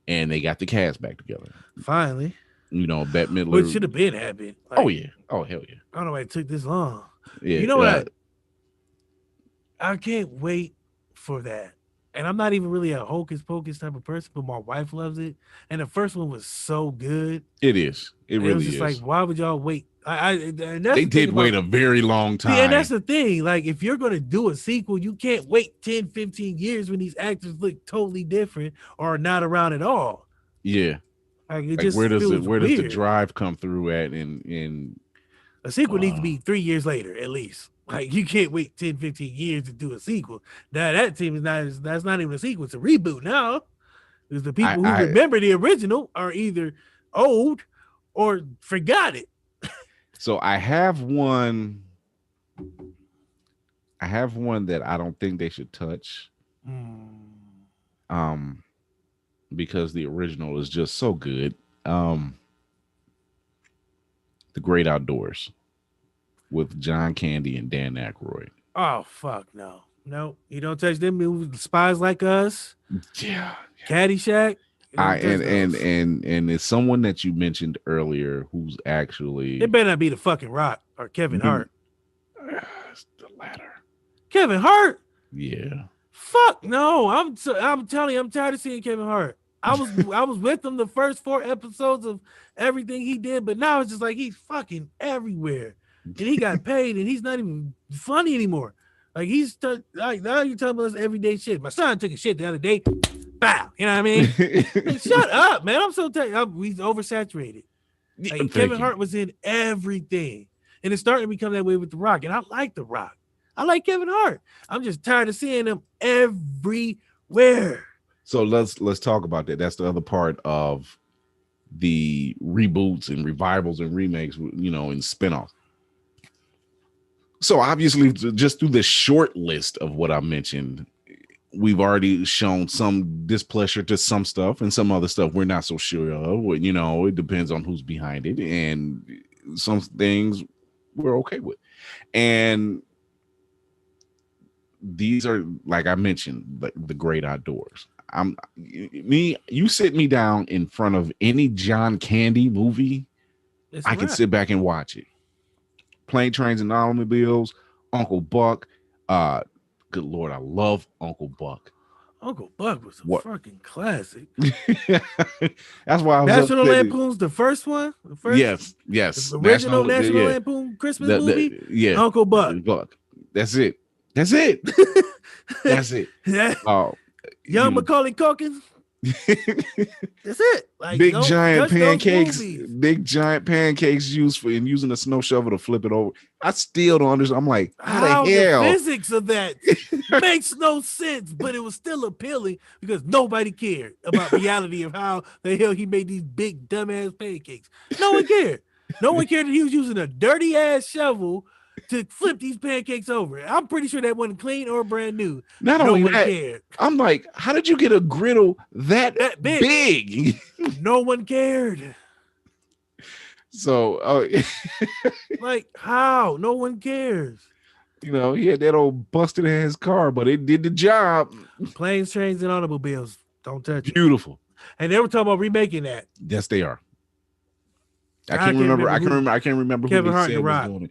and they got the cast back together. finally. You know, Bette Which Midler. should have been happened. Oh Like, yeah. Oh hell yeah. I don't know why it took this long. You Yeah. know what I can't wait for that. And I'm not even really a hocus pocus type of person, but my wife loves it. And the first one was so good. It is. It It was really just like, is. why would y'all wait? And that's They the thing did wait about a very long see, and that's time. the thing. Like, if you're gonna do a sequel, you can't wait 10, 15 years when these actors look totally different or not around at all. Yeah. Like, it Like just feels where does the weird. drive come through at in A sequel needs to uh be 3 years later, at least. Like, you can't wait 10, 15 years to do a sequel. Now that team is not that's not even a sequel, it's a reboot now. Because the people who I remember the original are either old or forgot it. so I have one that I don't think they should touch. Hmm. Um because the original is just so good. Um The Great Outdoors with John Candy and Dan Aykroyd. Oh fuck no. No, you don't touch them movies. Spies Like Us, Yeah. Caddyshack. You I don't touch those. and it's someone that you mentioned earlier who's It actually better not be the fucking Rock or Kevin new. Hart. It's the latter. Kevin Hart? Yeah. Fuck no. I'm telling you, I'm tired of seeing Kevin Hart. I was with him the first 4 episodes of everything he did, but now it's just like he's fucking everywhere. And he got paid and he's not even funny anymore. Like like now you're talking about this everyday shit. My son took a shit the other day. Bow. You know what I mean? Like, shut up, man. I'm so tired. He's oversaturated. Like Thank Kevin you. Hart was in everything. And it's starting to become that way with The Rock. And I like The Rock. I like Kevin Hart. I'm just tired of seeing him everywhere. So let's talk about that. That's the other part of the reboots and revivals and remakes, you know, and spinoffs. So obviously, just through the short list of what I mentioned, we've already shown some displeasure to some stuff, and some other stuff we're not so sure of. You know, it depends on who's behind it, and some things we're okay with. And these are, like I mentioned, the great outdoors. You sit me down in front of any John Candy movie, It's a I can wrap. sit back and watch it. Plane, Trains, and Automobiles, Uncle Buck. Uh, Good Lord, I love Uncle Buck. Uncle Buck was a What? fucking classic. That's why I was National upset. Lampoon's the first one, Yes, the yes, original National. National Yeah, Lampoon Christmas movie. yeah, Uncle Buck. Buck. That's it. That's it. That's it. Yeah. Oh, Young you Macaulay Culkin. That's it. Like, big don't giant touch those pancakes, movies. big giant pancakes used for and using a snow shovel to flip it over. I still don't understand. I'm like, how the How the hell? physics of that makes no sense, but it was still appealing because nobody cared about reality of how the hell he made these big dumbass pancakes. No one cared. No one cared that he was using a dirty ass shovel to flip these pancakes over. I'm pretty sure that wasn't clean or brand new. Not No only one that, cared. I'm like, how did you get a griddle that That big. big? No one cared. So, Like, how? No one cares. you know, he had that old busted ass car, but it did the job. Planes, trains, and automobiles. Don't touch it. Beautiful. And they were talking about remaking that. Yes, they are. I I can't can't remember. remember I can't remember who Kevin they Hart and said The was Rock. doing it.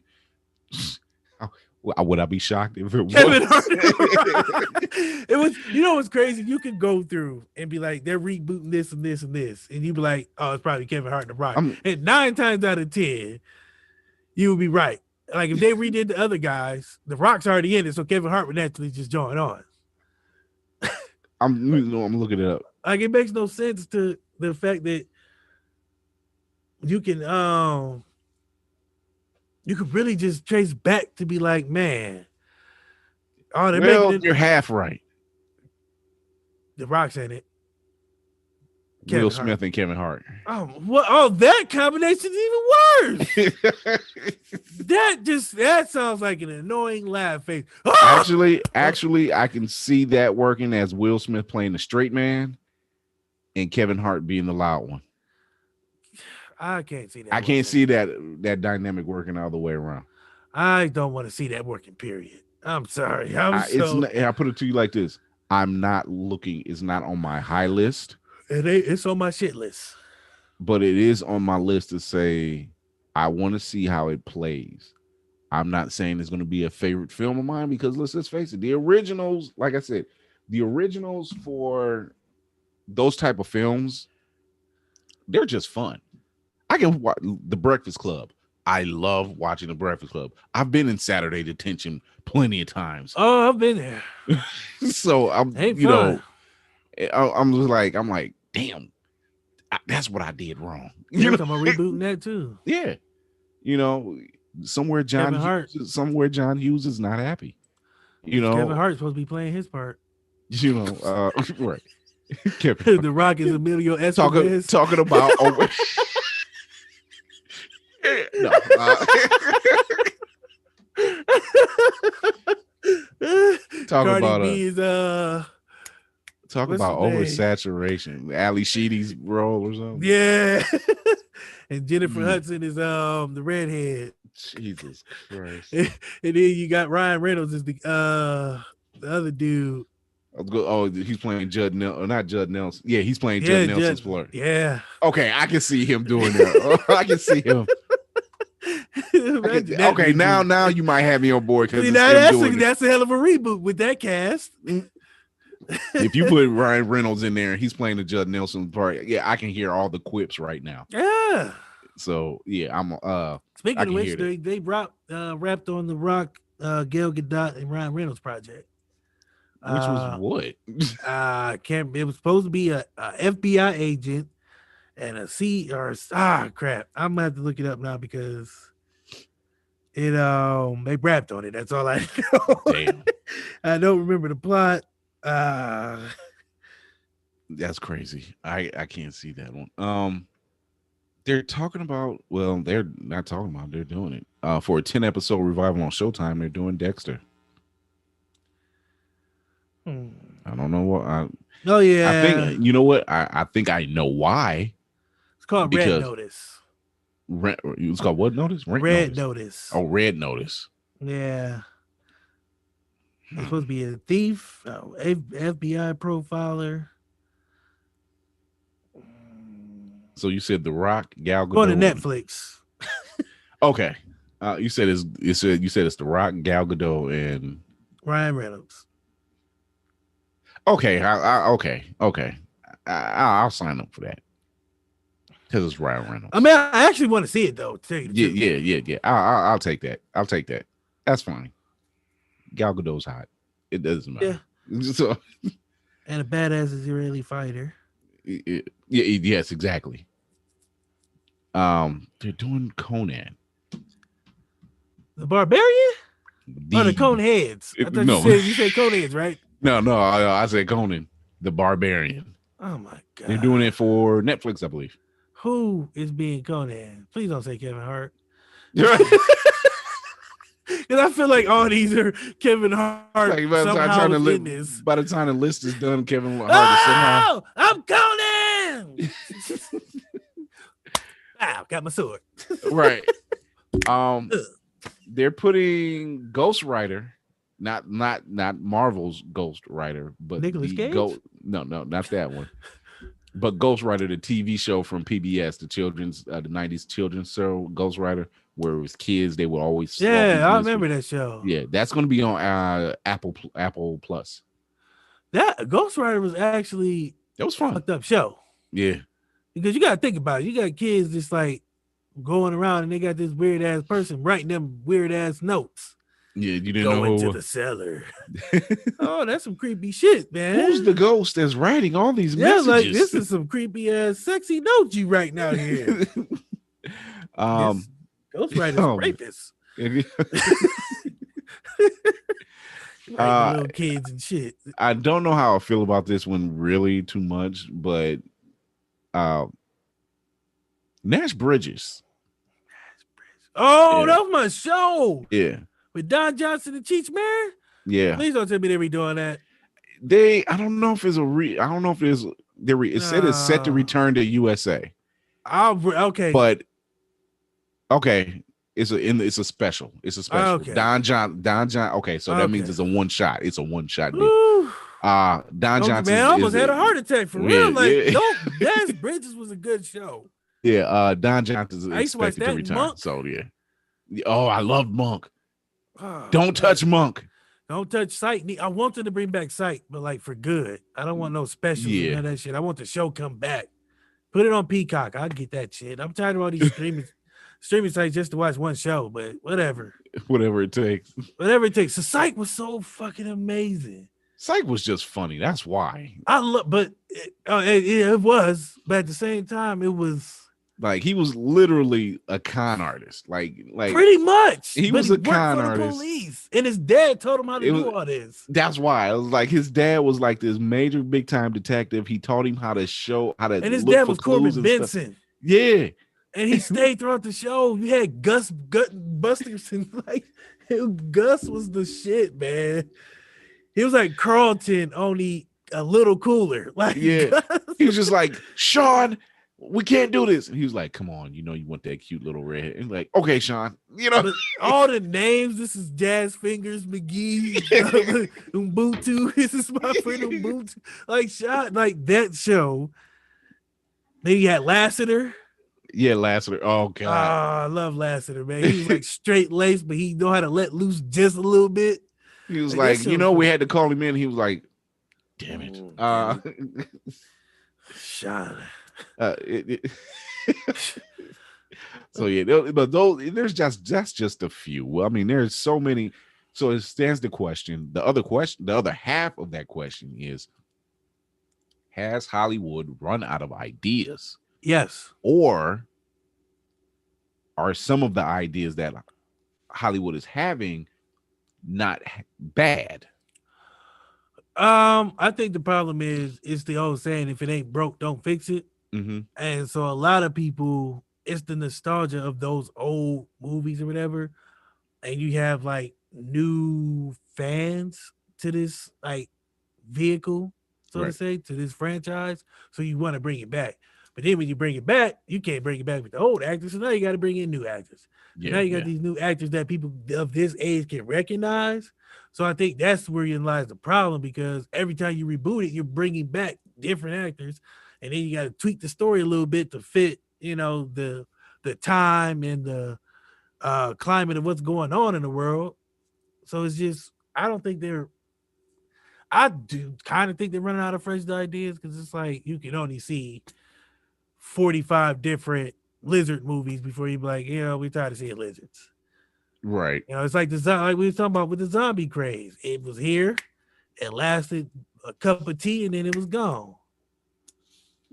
Would I be shocked if it Kevin was? Hart and The Rock. It was, you know what's crazy? You could go through and be like, they're rebooting this and this and this. And you'd be like, oh, it's probably Kevin Hart and The Rock. And 9 times out of 10, you would be right. Like if they redid the other guys, The Rock's already in it, so Kevin Hart would naturally just join on. I'm looking it up. Like it makes no sense to the fact that you can really just trace back to be like, man, oh, they're making it. You're half right. The Rock's in it. Will Smith and Kevin Hart. Oh, what? Oh, that combination's even worse. that sounds like an annoying laugh face. Ah! Actually, I can see that working as Will Smith playing the straight man and Kevin Hart being the loud one. I can't see that. I can't see that dynamic working all the way around. I don't want to see that working period. I'm sorry. I'm It's so not, I put it to you like this: I'm not looking. It's not on my high list, it's on my shit list. but it is on my list to say I want to see how it plays. I'm not saying it's going to be a favorite film of mine because let's face it, the originals, like I said, the originals for those type of films, they're just fun. I can watch The Breakfast Club. I love watching The Breakfast Club. I've been in Saturday Detention plenty of times, Oh, I've been there. so I'm, Ain't fun. I'm just like, damn, that's what I did wrong. They were talking about rebooting that too. Yeah, you know, somewhere Kevin Hart. John Hughes is not happy. You Kevin know, Hart's supposed to be playing his part. Right. Kevin Hart. The Rock is Emilio Estevez. Talking about no, talk Cardi about B is talk what's about her name? oversaturation. Ali Sheedy's role or something. Yeah. And Jennifer Hudson is the redhead. Jesus Christ. And then you got Ryan Reynolds is the other dude. Oh, he's playing Judd Nelson, not Judd Nelson. Yeah, he's playing Judd Nelson's Florida. Yeah. Okay, I can see him doing that. I can see him. Okay, now you might have me on board because that's a hell of a reboot with that cast. If you put Ryan Reynolds in there and he's playing the Judd Nelson part, yeah, I can hear all the quips right now. Yeah. So yeah, I'm Speaking of which, they wrapped on the Rock, Gail Gadot, and Ryan Reynolds project. Which was what? It was supposed to be a FBI agent and crap. I'm gonna have to look it up now because they wrapped on it. That's all I know. Damn. I don't remember the plot. That's crazy. I can't see that one. They're talking about, well, they're not talking about, they're doing it. For a 10 episode revival on Showtime, they're doing Dexter. I don't know what. Oh yeah. I think you know what. I think I know why. It's called Red Notice. It's called what notice? Red Notice. Oh, Red Notice. Yeah. It's supposed to be a thief, FBI profiler. So you said The Rock, Gal Gadot. Go to Netflix. Okay. You said it's The Rock, Gal Gadot, and Ryan Reynolds. Okay, I'll sign up for that because it's Ryan Reynolds. I mean, I actually want to see it though. Yeah. I'll take that. I'll take that. That's fine. Gal Gadot's hot. It doesn't matter. Yeah. So, and a badass Israeli fighter. Yes, exactly. They're doing Conan. The Barbarian? The Coneheads. I thought you said Coneheads, right? No, I said Conan, the Barbarian. Oh my God. They're doing it for Netflix, I believe. Who is being Conan? Please don't say Kevin Hart. Because I feel like all these are Kevin Hart. Like by the time the list is done, Kevin Hart is somehow. I'm Conan. Wow, got my sword. Right. They're putting Ghost Rider, not Marvel's Ghost Rider, but Nicolas Cage? No, not that one. But Ghost Rider, the TV show from PBS, the 90s children's show, Ghost Rider, where it was kids, they would always. Yeah, I remember that show. Yeah, that's going to be on Apple Plus. That Ghost Rider was actually that was fun. Fucked up show. Yeah, because you got to think about it. You got kids just like going around and they got this weird ass person writing them weird ass notes. Yeah, you didn't go know into the cellar. Oh, that's some creepy shit, man. Who's the ghost that's writing all these messages? Like this is some creepy ass sexy notes you writing out here. Ghost Rider's rapist. Little kids and shit. I don't know how I feel about this one really too much, but Nash Bridges. Oh, yeah. That was my show. Yeah. With Don Johnson and Cheech Marin? Yeah. Please don't tell me they redoing that. I don't know if it's I don't know if it's it said it's set to return to USA. Okay. But okay. It's a special. It's a special. Okay. Don John. Okay, so that means Okay. it's a one shot. It's a one shot deal. Woo. Don Okay, man, Johnson's I is almost had a heart attack for yeah, real. Like, yeah. don't. That's Bridges was a good show. Yeah, Don Johnson's I used to watch expected to that in return. Monk. So yeah. Oh, I love Monk. Oh, Don't touch Monk. Don't touch Sight. I want them to bring back Sight, but like for good. I don't want no specials and Yeah. none of that shit. I want the show come back. Put it on Peacock. I'll get that shit. I'm tired of all these streaming sites just to watch one show, but whatever. Whatever it takes. Whatever it takes. So Sight was so fucking amazing. Psych was just funny. That's why. I love, but it was, but at the same time, it was like he was literally a con artist. Like pretty much. He was a con for artist. The police, and his dad told him how to do all this. That's why it was like his dad was like this major big time detective. He taught him how to and his dad was Corbin Benson. Stuff. Yeah, and he stayed throughout the show. You had Gus Busterson. Like Gus was the shit, man. He was like Carlton, only a little cooler. Like yeah, he was just like, Sean, we can't do this. And he was like, come on, you know you want that cute little redhead. And like, okay, Sean, you know. But all the names, this is Jazz Fingers, McGee, Ubuntu. This is my friend Ubuntu. Like Sean, like that show. Then you had Lassiter. Yeah, Lassiter. Oh god. I love Lassiter, man. He was like straight laced, but he know how to let loose just a little bit. He was like, you know, we had to call him in. He was like, damn it. Sean. So yeah, but there's that's just a few. I mean, there's so many. So it stands the question. The other half of that question is, has Hollywood run out of ideas? Yes. Or are some of the ideas that Hollywood is having not bad? I think the problem is it's the old saying, if it ain't broke, don't fix it. Mm-hmm. And so a lot of people, it's the nostalgia of those old movies or whatever. And you have like new fans to this like vehicle, so to say, to this franchise. So you want to bring it back. But then when you bring it back, you can't bring it back with the old actors. So now you got to bring in new actors. Yeah, now you got these new actors that people of this age can recognize. So I think that's where lies the problem, because every time you reboot it, you're bringing back different actors, and then you got to tweak the story a little bit to fit, you know, the time and the climate of what's going on in the world. So it's just, I do kind of think they're running out of fresh ideas, because it's like you can only see 45 different lizard movies before you be like, you know, we tired of seeing lizards. Right. You know, it's like like we were talking about with the zombie craze. It was here, it lasted a cup of tea, and then it was gone.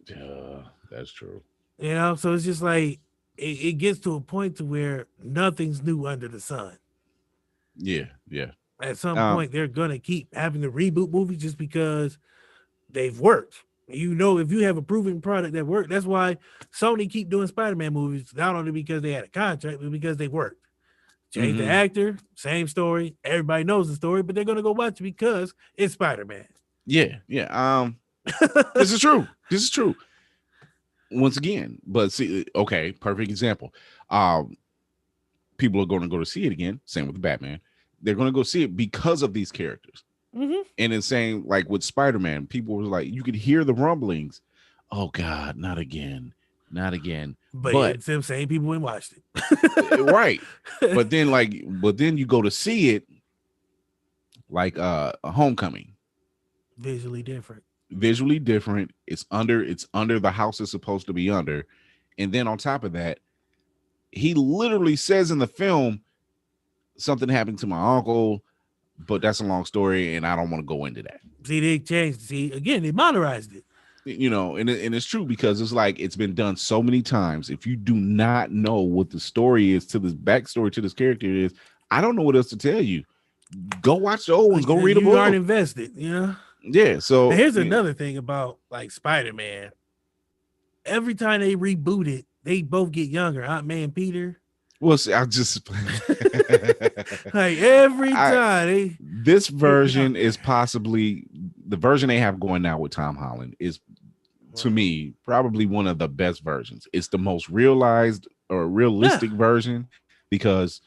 Yeah, that's true. You know, so it's just like it gets to a point to where nothing's new under the sun. Yeah. At some point, they're gonna keep having to reboot movies just because they've worked. You know, if you have a proven product that worked, that's why Sony keep doing Spider-Man movies, not only because they had a contract, but because they worked. Change the actor, same story. Everybody knows the story, but they're gonna go watch it because it's Spider-Man. Yeah. This is true. Once again, but see, okay, perfect example. People are going to go to see it again. Same with the Batman. They're going to go see it because of these characters. Mm-hmm. And it's saying, like with Spider-Man, people were like, you could hear the rumblings. Oh God, not again. But it's them same people who watched it. Right. But then you go to see it like a Homecoming. Visually different. It's under the house it's supposed to be under. And then on top of that, he literally says in the film, something happened to my uncle, but that's a long story and I don't want to go into that. See, they changed. See, again, they modernized it. You know, and it's true, because it's like it's been done so many times. If you do not know what the story is to this backstory to this character is, I don't know what else to tell you. Go watch the old ones. Go read a book. You aren't invested, you know? Yeah. So here's another thing about like Spider-Man. Every time they reboot it, they both get younger. Aunt May and Peter. Well, see, I just like every time this version is possibly the version they have going now with Tom Holland is, to me, probably one of the best versions. It's the most realized or realistic version. because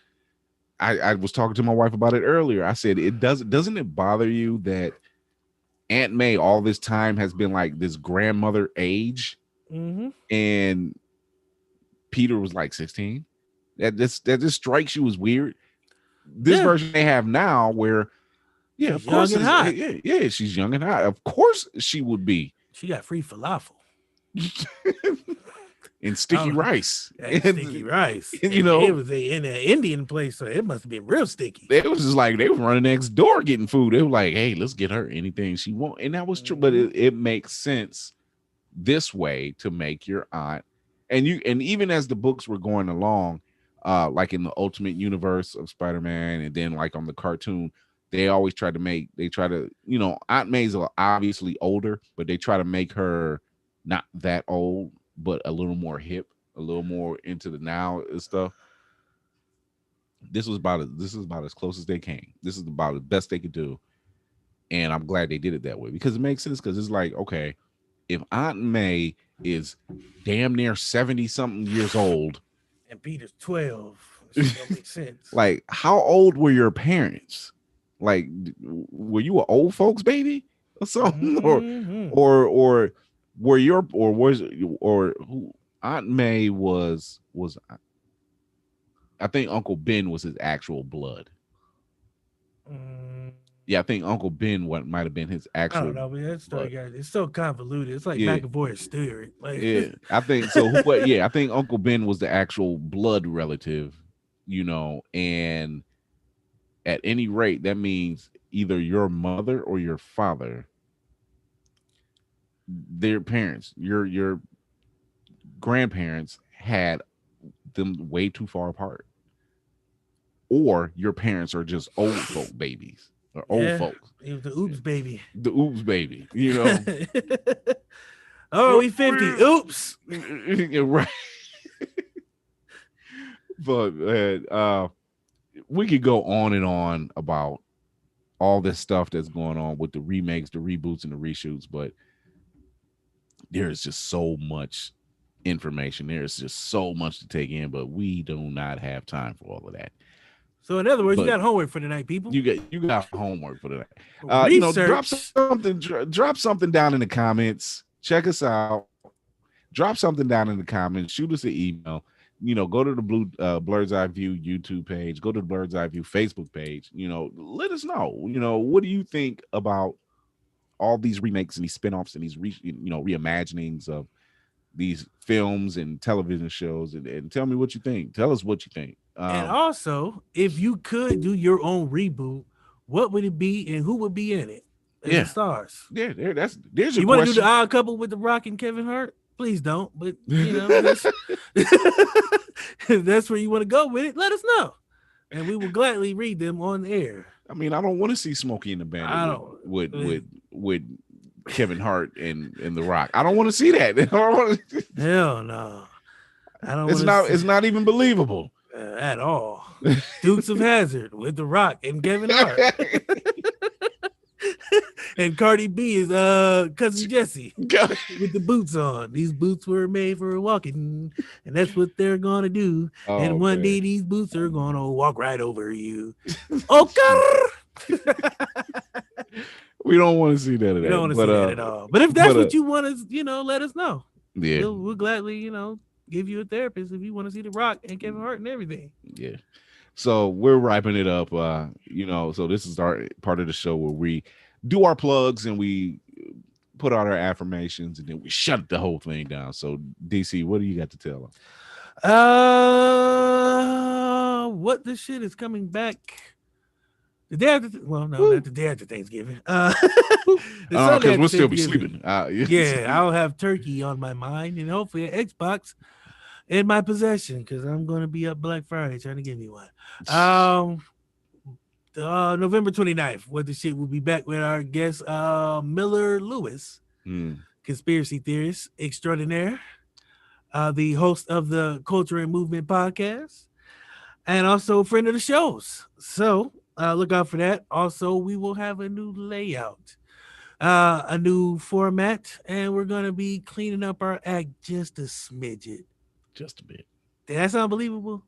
I was talking to my wife about it earlier. I said, doesn't it bother you that Aunt May all this time has been like this grandmother age, Mm-hmm. and Peter was like 16? That just strikes you as weird. This Yeah, version they have now, where yeah, of she's young course, and hot. yeah, she's young and hot. Of course, she would be. She got free falafel. And I sticky don't, rice, and sticky rice, and, and it was in an Indian place, so it must have been real sticky. it was just like they were running next door getting food. They were like, "Hey, let's get her anything she want," and that was true. But Mm-hmm. it makes sense this way to make your aunt, and even as the books were going along, like in the Ultimate Universe of Spider-Man, and then like on the cartoon, they try to, Aunt May's obviously older, but they try to make her not that old, but a little more hip, a little more into the now and stuff. This is about as close as they came. This is about the best they could do, and I'm glad they did it that way because it makes sense. Because it's like, okay, if Aunt May is damn near 70 something years old, And Peter's 12. It don't make sense. like how old were your parents? Like, were you an old folks baby or something, Mm-hmm. or were your or was or who Aunt May was I think Uncle Ben was his actual blood. Mm, Yeah, I think Uncle Ben what might have been his I don't actual know, but that story blood. got it's so convoluted. It's like Yeah, McAvoy and Stewart. Like, yeah. I think so. What? Yeah, I think Uncle Ben was the actual blood relative, and at any rate, that means either your mother or your father, their parents, your grandparents had them way too far apart, or your parents are just old folk babies or old yeah, folks. he was the oops baby. The oops baby. Oh, we 50. Oops. Right. But we could go on and on about all this stuff that's going on with the remakes, the reboots, and the reshoots, but there is just so much information. There's just so much to take in, but we do not have time for all of that. So in other words, you But got homework for tonight, people. you got homework for that. Research. Drop something down in the comments. Check us out. Drop something down in the comments. Shoot us an email. Go to the Blur's Eye View YouTube page. Go to the Blur's Eye View Facebook page. Let us know. What do you think about all these remakes and these spinoffs and these reimaginings of these films and television shows, and tell me what you think. Tell us what you think. And also, if you could do your own reboot, what would it be and who would be in it as the Yeah, stars? yeah. There's your You want to do the question. odd couple with The Rock and Kevin Hart? Please don't. But that's, if that's where you want to go with it, let us know. And we will gladly read them on the air. I mean, I don't want to see Smokey and the Bandit I with don't. with with with Kevin Hart and The Rock. I don't want to see that. Hell no. I don't It's want not. to It's not even believable. at all. Dukes of Hazard with The Rock and Kevin Hart. And Cardi B is cousin Jesse with the boots on. These boots were made for walking, and that's what they're gonna do. And one day these boots are gonna walk right over you. Okay. We don't want to see that. We don't want to see that at all. But if that's what you want to, let us know. Yeah, We'll gladly, give you a therapist if you want to see The Rock and Kevin Hart and everything. yeah. So we're wrapping it up. So this is our part of the show where we do our plugs and we put out our affirmations and then we shut the whole thing down. So DC, what do you got to tell them? What the shit is coming back? The day after, not the day after Thanksgiving. Because we'll still be sleeping. Yeah, I'll have turkey on my mind and hopefully an Xbox in my possession because I'm going to be up Black Friday trying to give me one. November 29th, what the shit will be back with our guest, Miller Lewis, conspiracy theorist extraordinaire, the host of the Culture and Movement podcast, and also a friend of the shows. So look out for that. Also, we will have a new layout, a new format, and we're going to be cleaning up our act just a smidget. Just a bit. Did that sound believable?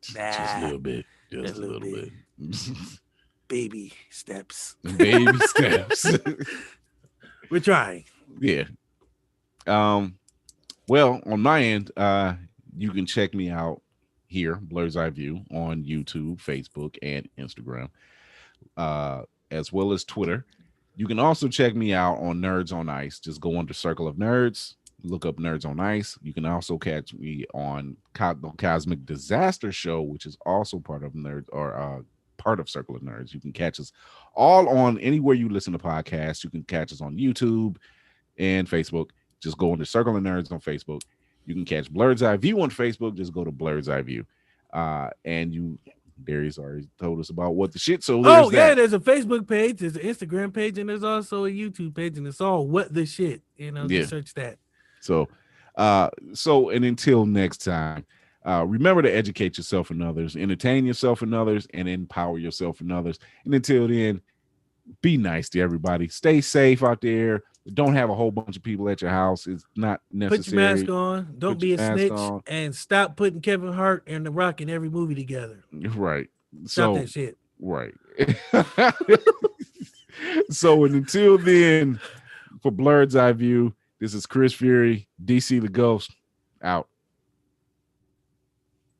Just a Nah, little bit. Just just a a little little bit. bit. Baby steps. Baby steps. We're trying. Yeah. Um, well, on my end, you can check me out here, Blur's Eye View, on YouTube, Facebook, and Instagram, uh, as well as Twitter. You can also check me out on Nerds on Ice. Just go under Circle of Nerds, look up Nerds on Ice. You can also catch me on the Cosmic Disaster Show, which is also part of Nerds or part of Circle of Nerds. You can catch us all on anywhere you listen to podcasts. You can catch us on YouTube and Facebook. Just go under Circle of Nerds on Facebook. You can catch Blur's Eye View on Facebook. Just go to Blur's Eye View. And you, Darius already told us about what the shit. So there's Oh yeah, that. there's a Facebook page, there's an Instagram page, and there's also a YouTube page, and it's all what the shit. Yeah. Just search that. So, and until next time, remember to educate yourself and others, entertain yourself and others, and empower yourself and others. And until then, be nice to everybody. Stay safe out there. Don't have a whole bunch of people at your house. It's not necessary. Put your mask on. Don't Put be your a mask snitch, on. and stop putting Kevin Hart and The Rock in every movie together. Right. Stop that shit. Right. So, and until then, for Blur's Eye View, this is Chris Fury, DC the Ghost, out.